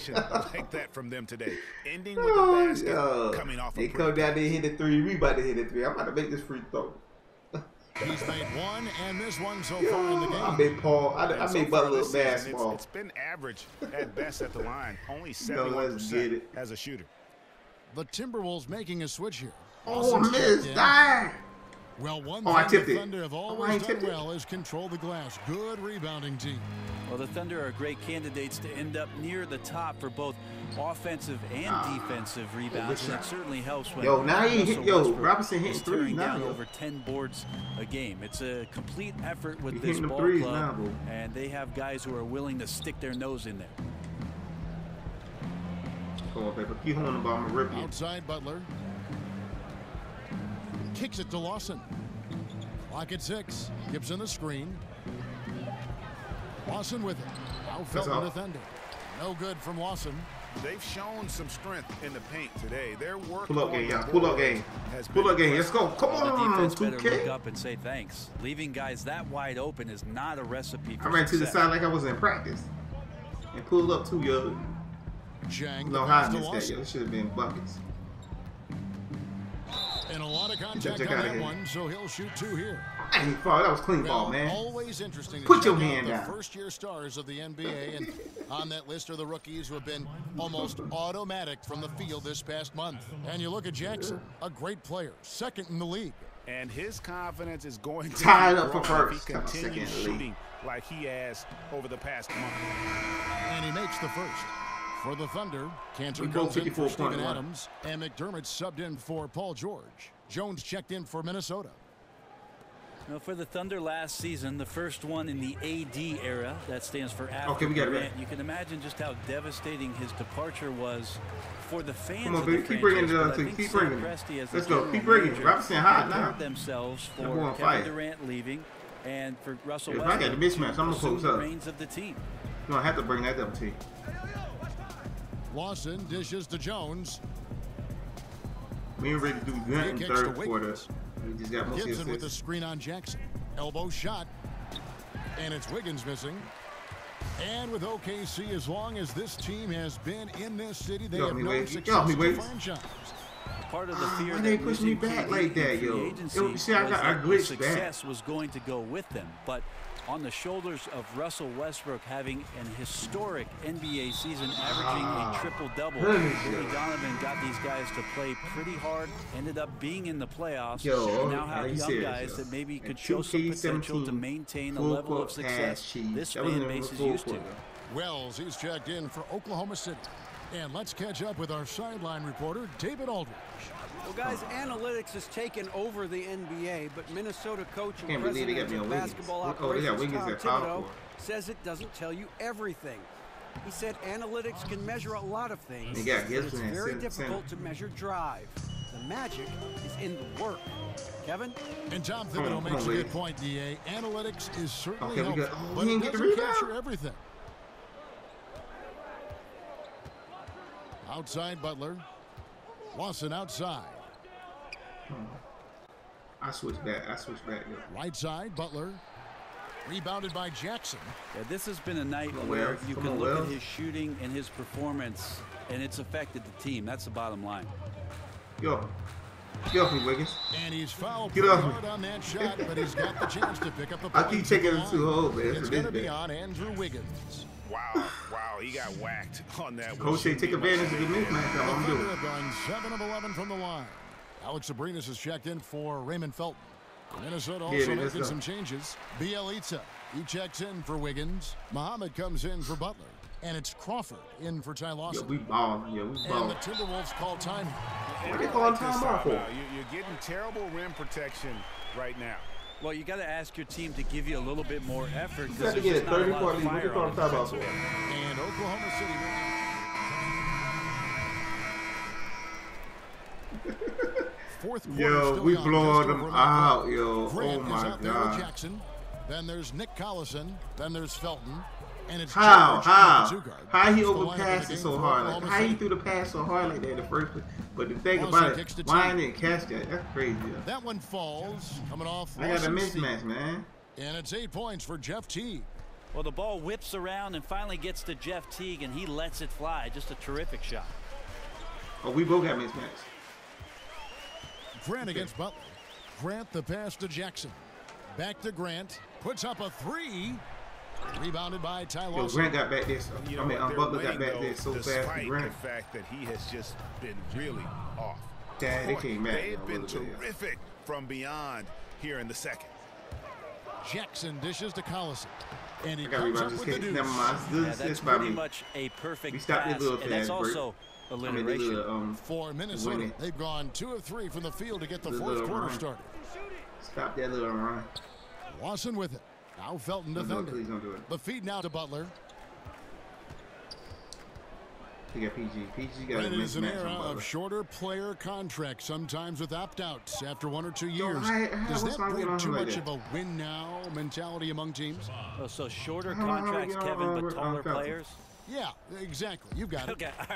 Like that from them today. Ending with the basket, coming off they come down there, hit the 3. We about to hit the 3. I'm about to make this free throw. He's made one and this one so far in the game. I made Paul. I made Butler look basketball. It's been average at best at the line. Only 71% as a shooter. The Timberwolves making a switch here. Oh, missed that. Well, one I tipped thing it. the Thunder have always done well is control the glass. Good rebounding team. Well, the Thunder are great candidates to end up near the top for both offensive and defensive rebounds. And it certainly helps when Robinson hitting throwing threes down now. over 10 boards a game. It's a complete effort with He's this hitting ball them threes club, now, and they have guys who are willing to stick their nose in there. Come on, baby. Keep holding the ball. I'm going to rip you. Outside Butler. Kicks it to Lawson. Clock at 6. Gibson the screen. Lawson with it. Now Felton defender. No good from Lawson. They've shown some strength in the paint today. Their work. Pull up game, yeah. Pull up game. Pull up game. Let's go. Come on, the defense better 2K. look up and say thanks. Leaving guys that wide open is not a recipe for I ran to the success. side like I was in practice. And pulled up too, yo. No, how I missed that, yo. It should have been buckets. And a lot of contact on that one, so he'll shoot 2 here. Hey, that was clean ball, man. Always interesting to Put your check hand out down. the first-year stars of the NBA, and on that list are the rookies who have been almost automatic from the field this past month. And you look at Jackson, a great player, second in the league. And his confidence is going to tied up for growing first. if he continues shooting like he has over the past month. And he makes the first. For the Thunder, Cantor comes in for Steven Adams, and McDermott subbed in for Paul George. Jones checked in for Minnesota. Now for the Thunder last season, the first one in the AD era, that stands for after Okay, we got it Durant. back. You can imagine just how devastating his departure was for the fans. Come on, of baby. the Keep bringing it franchise, up. but I think Keep Sam bringing it. Presti as Let's the go. general Keep bringing it. manager Robinson hot now. prepared themselves That boy for on Kevin fire. Durant leaving and for Russell If I Westbrook. got the mismatch, I'm gonna assume post the up. reins of the team. You don't have to bring that up to you. Lawson dishes to Jones. We ain't ready to do nothing in Kick third to quarter. Wiggins. We just got most Gibson with the assists. screen on Jackson. Elbow shot. And it's Wiggins missing. And with OKC, as long as this team has been in this city, they have no success in the franchise. Part of the fear Why that they push me losing back KD like that, in free yo? agency Yo, see, I was got- I that glitched success was going to go with them, but on the shoulders of Russell Westbrook having an historic NBA season, averaging a triple-double, Billy Donovan got these guys to play pretty hard, ended up being in the playoffs, Yo, and now are have you young serious, guys yo? that maybe And could show some 2K17 potential to maintain a full level of court success pass cheese. this That wasn't fan even base is full used to. court. Wells, he's checked in for Oklahoma City. And let's catch up with our sideline reporter, David Aldridge. Well, guys, analytics has taken over the NBA, but Minnesota coach and Can't believe they got president me of on Wiggins. basketball Oh, they got operations Wiggins Tom at power Thibodeau forward. says it doesn't tell you everything. He said analytics can measure a lot of things, They got but it's Gibson at very center. difficult to measure drive. The magic is in the work. Kevin? And Tom Come Thibodeau on, makes a Wiggins. good point, DA. Analytics is certainly Okay, we helpful, got- but he it didn't get the doesn't rebound? capture everything. Outside Butler. Lawson outside. I switched back. Yo. Right side, Butler. Rebounded by Jackson. Yeah, this has been a night Come on, where Wells. you Come can on, look Wells. at his shooting and his performance, and it's affected the team. That's the bottom line. Yo. Get off me, Wiggins. And he's fouled Get pretty off me. hard on that shot, but he's got the chance to pick up the I points. keep taking at it the too line. hard, man. It's That's going to bad. be on Andrew Wiggins. Wow, he got whacked on that one. Coach say take advantage of the mismatch. That's The what I'm Thunder doing. have gone 7 of 11 from the line. Alex Abrinas has checked in for Raymond Felton. Minnesota also Get it, let's making go. some changes. Bielitsa, he checks in for Wiggins. Muhammad comes in for Butler. And it's Crawford in for Ty Yo, Lawson. we ball. Yo, we And ball. the Timberwolves call time. What they calling Check this timeout out for? now. You're getting terrible rim protection right now. Well, you got to ask your team to give you a little bit more effort You because got to there's get just not a 30, lot 40. of What you fire call on it? the Talk about defensive end. And Oklahoma City. Fourth quarter Yo, still we young, blowing just them over out, midpoint. yo. Grant Oh is my out there with God. Jackson. Then there's Nick Collison. Then there's Felton. And it's How? George How? in the two-guard. How he It's the lineup of overpassed the it game so for hard? Like, Oklahoma how he City. threw the pass so hard like that in the first place? But the thing Wilson about kicks it, to why I T. didn't catch that? That's crazy. Yo. That one falls. Coming off. I got a Lawson mismatch, Steve. man. And it's 8 points for Jeff Teague. Well, the ball whips around and finally gets to Jeff Teague, and he lets it fly. Just a terrific shot. Oh, we both got mismatch. Grant against Butler. Grant the pass to Jackson. Back to Grant. Puts up a three. Rebounded by Ty Yo, Lawson. Grant got back this. You know I mean, what, they're Butler got winning, back this so though, fast. despite Grant. the fact that he has just been really off. Yeah, they Court, came back. They've been a little bit, terrific from beyond here in the second. Jackson dishes to Collison. And he I got comes rebound. up Just with the kidding. deuce. Never mind. Yeah, that's by pretty me. much a perfect We stopped pass, this little and that's fast break. also I mean, the alliteration. little, For Minnesota, winning. they've gone 2 of 3 from the field to get the The fourth little quarter run. started. Stop that little run. Lawson with it. Now Felton Don't do it, defending. please don't do it. The feed now to Butler. He got PG. PG got a And it is an mismatch era on Butler. of shorter player contracts, sometimes with opt-outs after 1 or 2 Yo, years. what's Does that wrong bring with too like much that? of a win-now mentality among teams? Oh, so shorter How- contracts, how- Kevin, but how- taller how- players? Yeah, exactly. You got it. Okay, all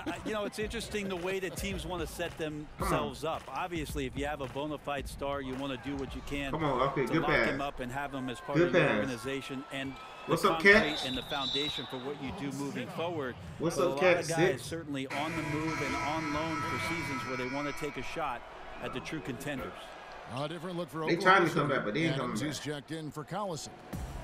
right. You know, it's interesting the way that teams want to set themselves up. Obviously, if you have a bona fide star, you want to do what you can Come on, okay, to good lock pass. him up and have him as part Good of your pass. organization and What's the up, concrete Cat? and the foundation for what you do moving forward. What's But up, a lot Cat? of guys 6? certainly on the move and on loan for seasons where they want to take a shot at the true contenders. A different look for They Oklahoma trying to come City. back, but they ain't Adams coming is back. checked in for Collison.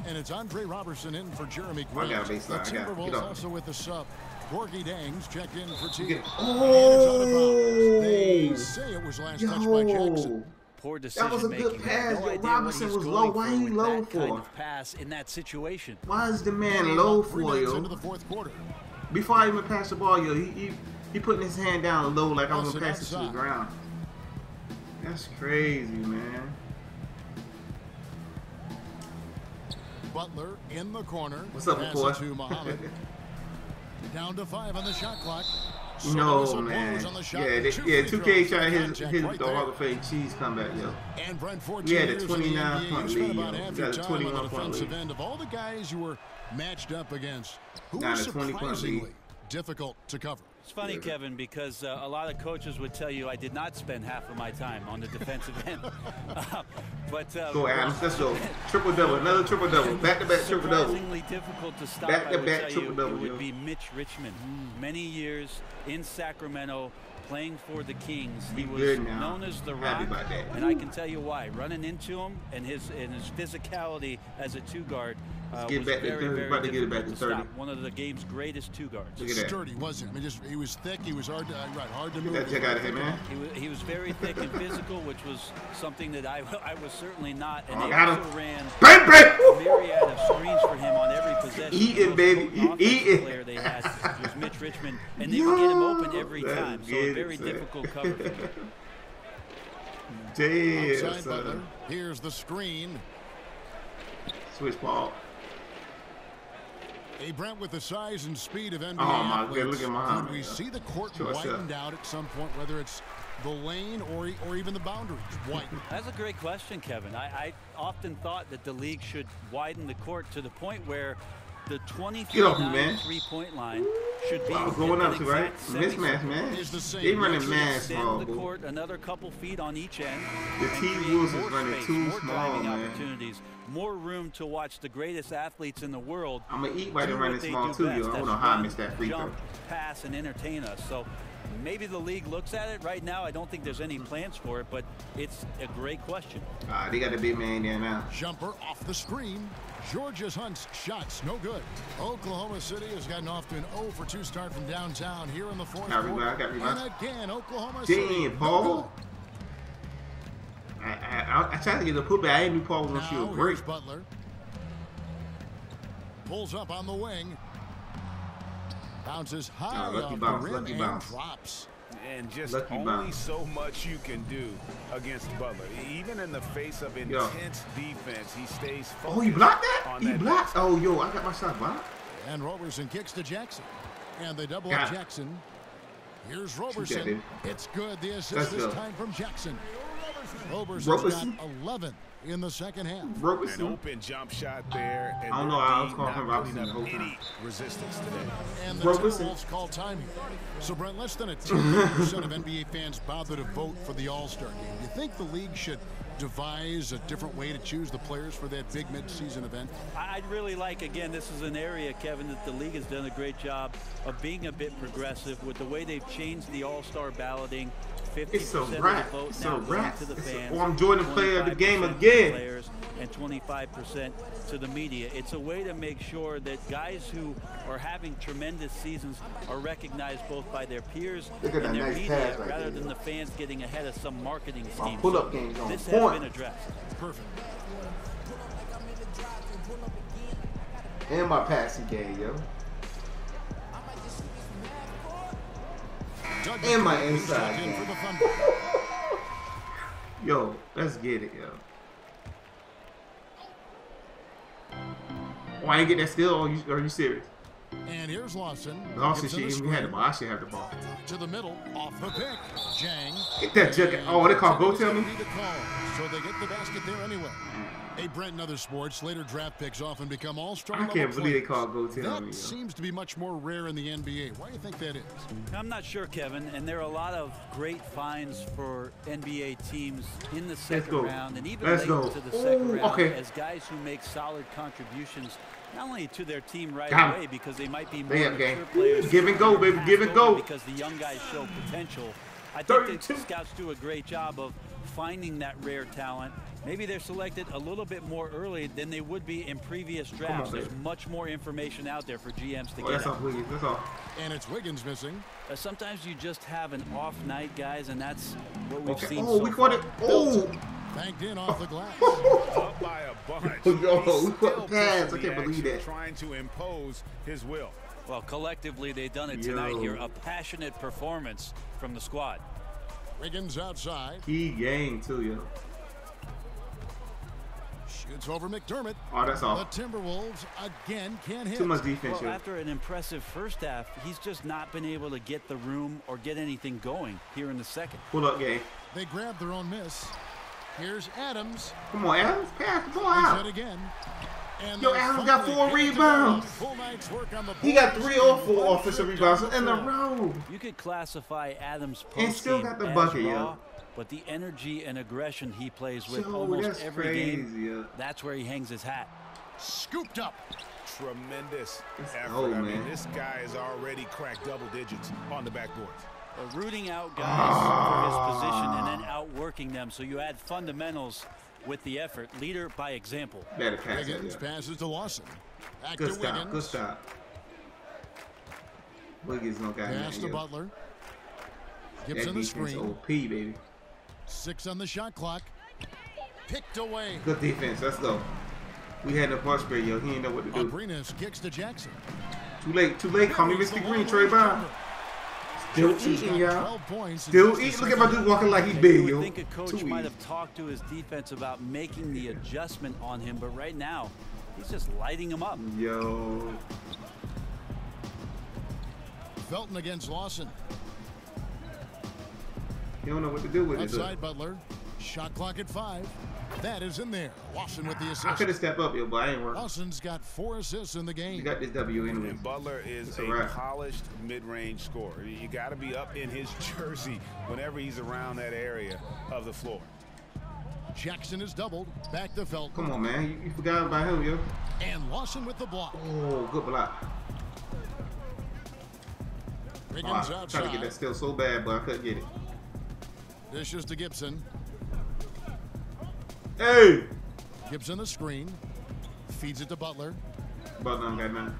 And it's Andre Robertson in for Jeremy I Grant. got a The baseline. I got it. Get Timberwolves off. also with the sub. Gorgie Dangs checked in for Teague. Get- Oh! They Oh! say it was last touched by Jackson. Yo! Poor decision That was a making. good He had pass. no Yo, idea what Robinson he's was going low. Why for he with low that kind for? of pass in that situation. Why is the man low Three for, minutes yo? into the fourth quarter. Before I even pass the ball, yo, he putting his hand down low like I'm Wilson gonna pass it to the outside. ground. That's crazy, man. Butler in the corner. What's up, Pass McCoy? it to Muhammad. Down to 5 on the shot clock. So the No, whistle man. blows on the shot. Yeah, Two 2K free throws tried for his contact right the there. Hall of Fame cheese comeback, yo. And Brent, 14 We had a years in the 29 NBA, point you spent lead, about yo. half We your got a time 21 on the point defensive lead. end. Of all the guys you were matched up against, who Nah, was the 20 point lead. surprisingly difficult to cover? It's funny, Kevin, because a lot of coaches would tell you I did not spend half of my time on the defensive end. Go Adams, let's go. Triple double, another triple double, back to back triple double. Surprisingly difficult to stop. Back I to would back tell triple you, double, it would yo. be Mitch Richmond. Many years in Sacramento, playing for the Kings. He was good now. known as the Happy Rock, about that. and I can tell you why. Running into him and his physicality as a two guard was get back to very, 30. very About to get it difficult back to to 30. stop. One of the game's greatest two guards. Look at that. Sturdy, wasn't he? I mean, he was thick. He was hard to Get move. that check out of here, man. He was very thick and physical, which was something that I was certainly not. And they got him. also ran Break, break. a myriad of screens for him on every possession. Eating, The most baby. potent offensive Eating. player they had was Mitch Richmond, and they would get him open every That's time. So a good, very son. difficult cover for him. Damn, Outside Butler. son. Here's the screen. Switch ball. A Brent with the size and speed of NBA Oh, my athletes. God, look at Muhammad. Could we see the court Show us widened out at some point, whether it's the lane or even the boundaries widened? That's a great question, Kevin. I often thought that the league should widen the court to the point where the 20 Get off me, feet man. three-point line should be Wow, going an up to right. exact 70 Mismatch, man. Is the same. They running should mad extend small, the bro. court another couple feet on each end. The and T create Wolves is more running space, too more small, driving man. opportunities, more room to watch the greatest athletes in the world. I'm gonna eat while do they're what running they small do too, best. yo. I don't That's know how I run, missed that free throw. jump, pass, and entertain us. So maybe the league looks at it right now. I don't think there's any plans for it, but it's a great question. They got the big man there now. Jumper off the screen. Georges Hunt's shots no good. Oklahoma City has gotten off to an 0 for 2 start from downtown here in the fourth Got quarter. rebound, got rebound. And again, Oklahoma City. Damn, Paul. I tried to get a putback. I didn't know Paul was gonna shoot Now a here's break. Butler. Pulls up on the wing. Bounces high lucky off bounce, the rim lucky and bounce. drops. And just only so much you can do against Butler. Even in the face of intense defense, he stays focused. Oh, he blocked that? He blocked? Oh, yo, I got my shot blocked. And Roberson kicks to Jackson. And they double up Jackson. Here's Roberson. It's good. The assist this time from Jackson. Roberson's got 11 in the second half. An open jump shot there. And I don't know how I was calling him Roberson the whole time. Resistance today. And the Timberwolves call time here. So, Brent, less than a 10% of NBA fans bother to vote for the All-Star game. Do you think the league should devise a different way to choose the players for that big mid-season event? I'd really like, again, this is an area, Kevin, that the league has done a great job of being a bit progressive with the way they've changed the All-Star balloting. 50% of the vote now going to the fans. I'm Jordan player of the game again. Players and 25% to the media. It's a way to make sure that guys who are having tremendous seasons are recognized both by their peers and their media, rather than the fans getting ahead of some marketing scheme. Pull-up game's on this has been addressed. Perfect. And my passing game, yo. And my inside game. Yo, let's get it, yo. Oh, I didn't get that still? Are you serious? And here's Lawson. Lawson, we had the ball. I should have the ball. To the middle, off the pick. Jang. Get that jug. Oh, they call go tell me? So they get the basket there anyway. Hey, Brent, in other sports, later draft picks often become all-star. I can't believe they call go tell me. That seems to be much more rare in the NBA. Why do you think that is? I'm not sure, Kevin, and there are a lot of great finds for NBA teams in the second round and even late into the second round as guys who make solid contributions not only to their team right away because they might be more mature players. Give and go, baby. Give and go. Because the young guys show potential. I think the scouts do a great job of finding that rare talent. Maybe they're selected a little bit more early than they would be in previous drafts. There's much more information out there for GMs to get. That's off Wiggins. That's all. And it's Wiggins missing. Sometimes you just have an off night, guys, and that's what we've seen. Oh, we caught it. Oh. Banked in off the glass. Up by a bunch. Yo, we caught the pass. I can't believe that. Trying to impose his will. Well, collectively, they've done it tonight here. A passionate performance from the squad. Wiggins outside. Key game, too, yo. Shoots over McDermott. Oh, that's all. The Timberwolves again can't hit. Too much defense. Well, after an impressive first half, he's just not been able to get the room or get anything going here in the second. Pull up game. They grab their own miss. Here's Adams. Come on, Adams. Pass the ball out. Again. And yo, Adams got 4 rebounds. He got 3 or 4 offensive rebounds in a row. You could classify Adams' post and still got the bucket, yo. But the energy and aggression he plays with almost every game, that's where he hangs his hat. Scooped up. Tremendous effort. I mean, this guy has already cracked double digits on the backboard. Rooting out guys for his position and then outworking them. So you add fundamentals with the effort. Leader by example. Wiggins passes to Lawson. Back good to stop. Wiggins. Good stop. Wiggins no guy. Pass to Butler. Gibson the screen. OP, baby. 6 on the shot clock. Picked away. Good defense. Let's go. We had the ball spray, yo. He didn't know what to do. Abrinas kicks to Jackson. Too late. Too late. Call me Mr. Green. Trey Brown. Still eating, y'all. Still eating. Look at my dude walking like he big, yo. I think a coach might have talked to his defense about making the adjustment on him, but right now, he's just lighting him up. Yo. Felton against Lawson. You don't know what to do with it. Outside Butler. Shot clock at 5. That is in there. Lawson with the assist. I could have stepped up, yo, but I ain't working. Lawson's got 4 assists in the game. He got this W anyway. And Butler is a polished mid-range scorer. You got to be up in his jersey whenever he's around that area of the floor. Jackson is doubled. Back to Felton. Come on, man. You forgot about him, yo. And Lawson with the block. Oh, good block. Wiggins outside. I tried to get that steal so bad, but I couldn't get it. Dishes to Gibson. Hey! Gibson the screen. Feeds it to Butler. Butler don't got nothing.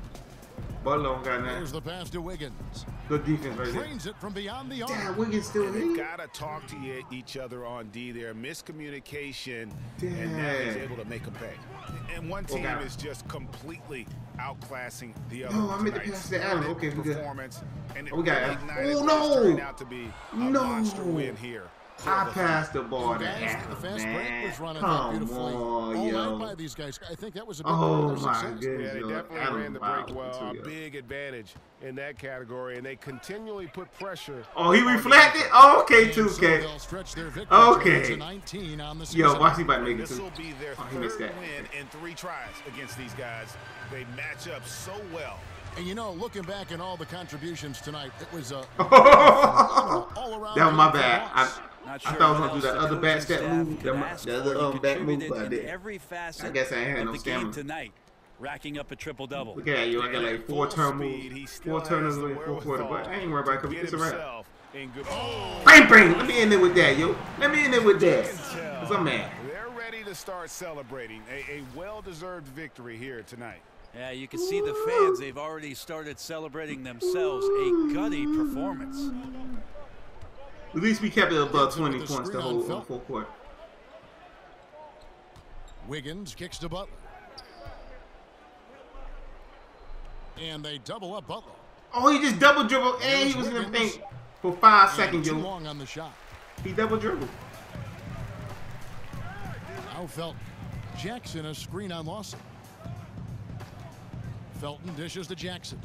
Butler don't got nothing. There's the pass to Wiggins. Good defense right there. Drains it from beyond the arc. Damn, Wiggins still They've here. got to talk to each other on D there. Miscommunication, and now he's able to make them pay. And one team is just completely outclassing the other. No, I meant to pass to Allen. Okay, we good. And We got it. Oh, no. Turned out to be a monster win here. I passed the ball to Allen, The fast break was running Come beautifully on, all yo. night by these guys. I think that was a big Oh, part of my their success. goodness. Yeah, they yo. definitely Allen ran the wild break well. too, A yo. big advantage in that category, and they continually put pressure. Oh, he reflected? Oh, okay, 2K. Okay. Yo, watch he about to make it This too. will be their third win in 3 tries against these guys. They match up so well. And you know, looking back at all the contributions tonight, it was a That was my bad. I thought I was gonna do that other bad step move, the other back move, but I didn't. I guess I ain't had no stamina tonight, racking up a triple-double. Look at you, I got like 4 turnovers, 4 turnovers in the fourth quarter, but I ain't worried about it because it's a wrap. Bang, bang! Let me in there with that, yo. Let me in there with that, because I'm mad. They're ready to start celebrating a well-deserved victory here tonight. Yeah, you can see the fans. They've already started celebrating themselves. A gutty performance. At least we kept it above 20 points the whole full quarter. Wiggins kicks to Butler. And they double up Butler. Oh, he just double dribbled and he was in the paint for 5 seconds, yo. Too long on the shot. He double dribbled. Now Felton. Jackson a screen on Lawson. Felton dishes to Jackson.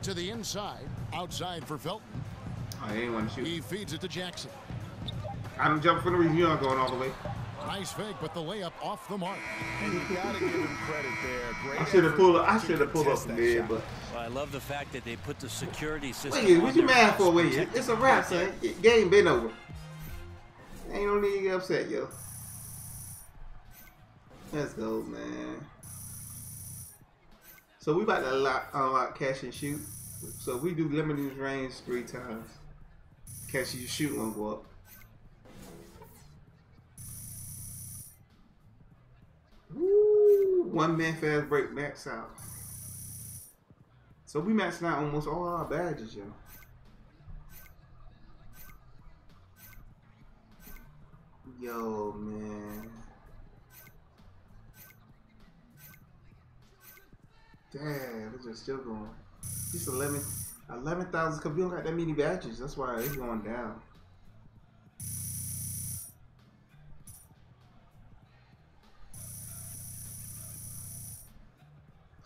To the inside. Outside for Felton. Oh, he didn't want to shoot. He feeds it to Jackson. I'm jumping for the reason. You're not going all the way. Nice fake, but the layup off the mark. And you gotta give him credit there. Great I should have pulled up. I effort should have pulled up to from contest there, that but. Well, I love the fact that they put the security system. Wait, on what you their mad for? house, Wait, protecting it's a wrap, son. Game been over. Ain't no need to get upset, yo. Let's go, man. So we about to unlock catch and shoot. So if we do limited range 3 times, catch and shoot won't go up. Woo! 1 man fast break max out. So we maxed out almost all our badges, yo. Yo, man. Damn, this is still going. It's 11,000 because we don't got that many badges. That's why it's going down.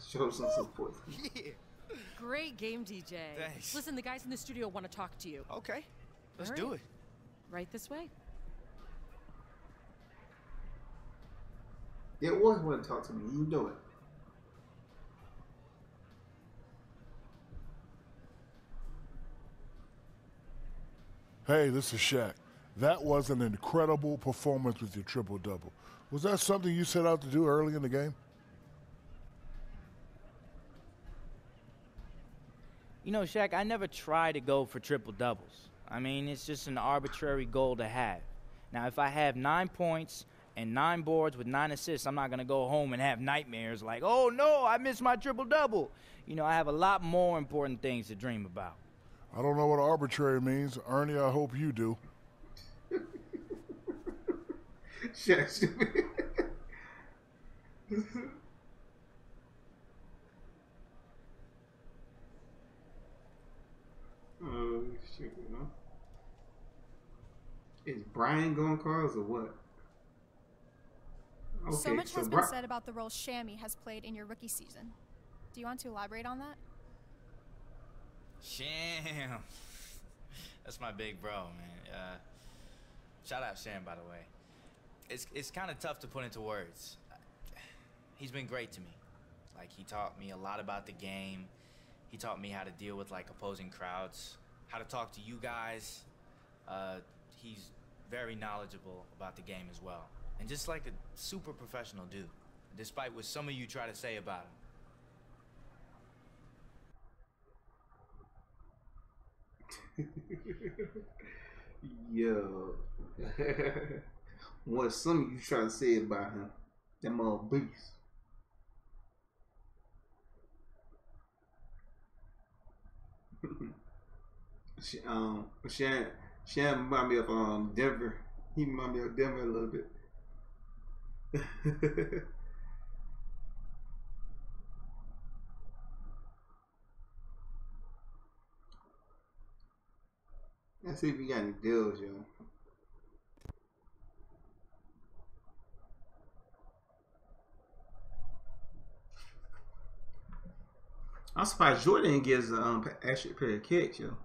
Show some support. Yeah. Great game, DJ. Thanks. Listen, the guys in the studio want to talk to you. Okay, let's All do right. it. Right this way. They always want to talk to me. You know it. Hey, this is Shaq. That was an incredible performance with your triple-double. Was that something you set out to do early in the game? You know, Shaq, I never try to go for triple doubles. I mean, it's just an arbitrary goal to have. Now, if I have 9 points and 9 boards with 9 assists, I'm not going to go home and have nightmares like, oh, no, I missed my triple double. You know, I have a lot more important things to dream about. I don't know what arbitrary means. Ernie, I hope you do. Shaq stupid. Oh, shit, you know. Is Brian going cars or what? Okay, So much has Bri- been said about the role Shammy has played in your rookie season. Do you want to elaborate on that? Sham. That's my big bro, man. Shout out Sham, by the way. It's kind of tough to put into words. He's been great to me. Like, he taught me a lot about the game. He taught me how to deal with, like, opposing crowds, how to talk to you guys. He's very knowledgeable about the game as well. And just like a super professional dude, despite what some of you try to say about him. Yo. What some of you try to say about him? Them old beast. Shan remind me of Denver. He remind me of Denver a little bit. Let's see if we got any deals, yo. I'm surprised Jordan gives extra pair of kicks, yo.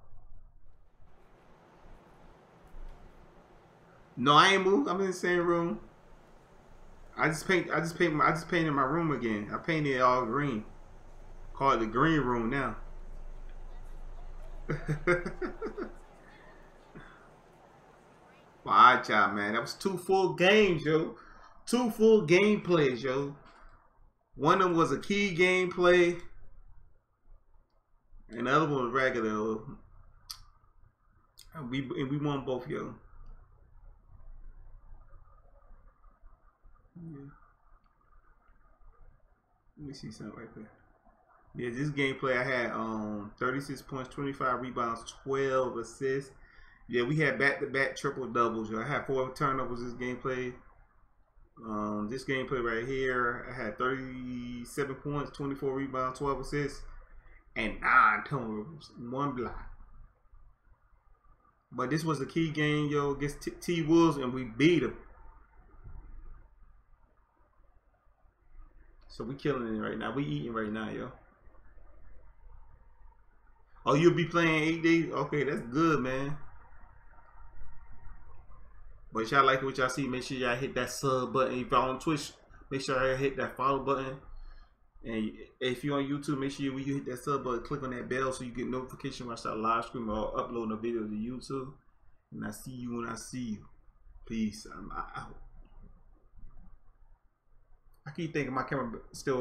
No, I ain't moved. I'm in the same room. I just painted my room again. I painted it all green. Call it the green room now. Alright, y'all, man. That was 2 full games, yo. 2 full gameplays, yo. One of them was a key gameplay. And the other one was regular. And we won both, yo. Yeah. Let me see something right there. Yeah, this gameplay I had 36 points, 25 rebounds, 12 assists. Yeah, we had back-to-back triple doubles. Yo. I had 4 turnovers this gameplay. This gameplay right here, I had 37 points, 24 rebounds, 12 assists, and 9 turnovers, 1 block. But this was a key game, yo, against T Wolves, and we beat him. So we killing it right now. We eating right now, yo. Oh, you'll be playing 8 days? Okay, that's good, man. But if y'all like what y'all see, make sure y'all hit that sub button. If y'all on Twitch, make sure y'all hit that follow button. And if you're on YouTube, make sure when you hit that sub button, click on that bell so you get notification when I start live streaming or uploading a video to YouTube. And I see you when I see you. Peace. I'm out. I keep thinking my camera still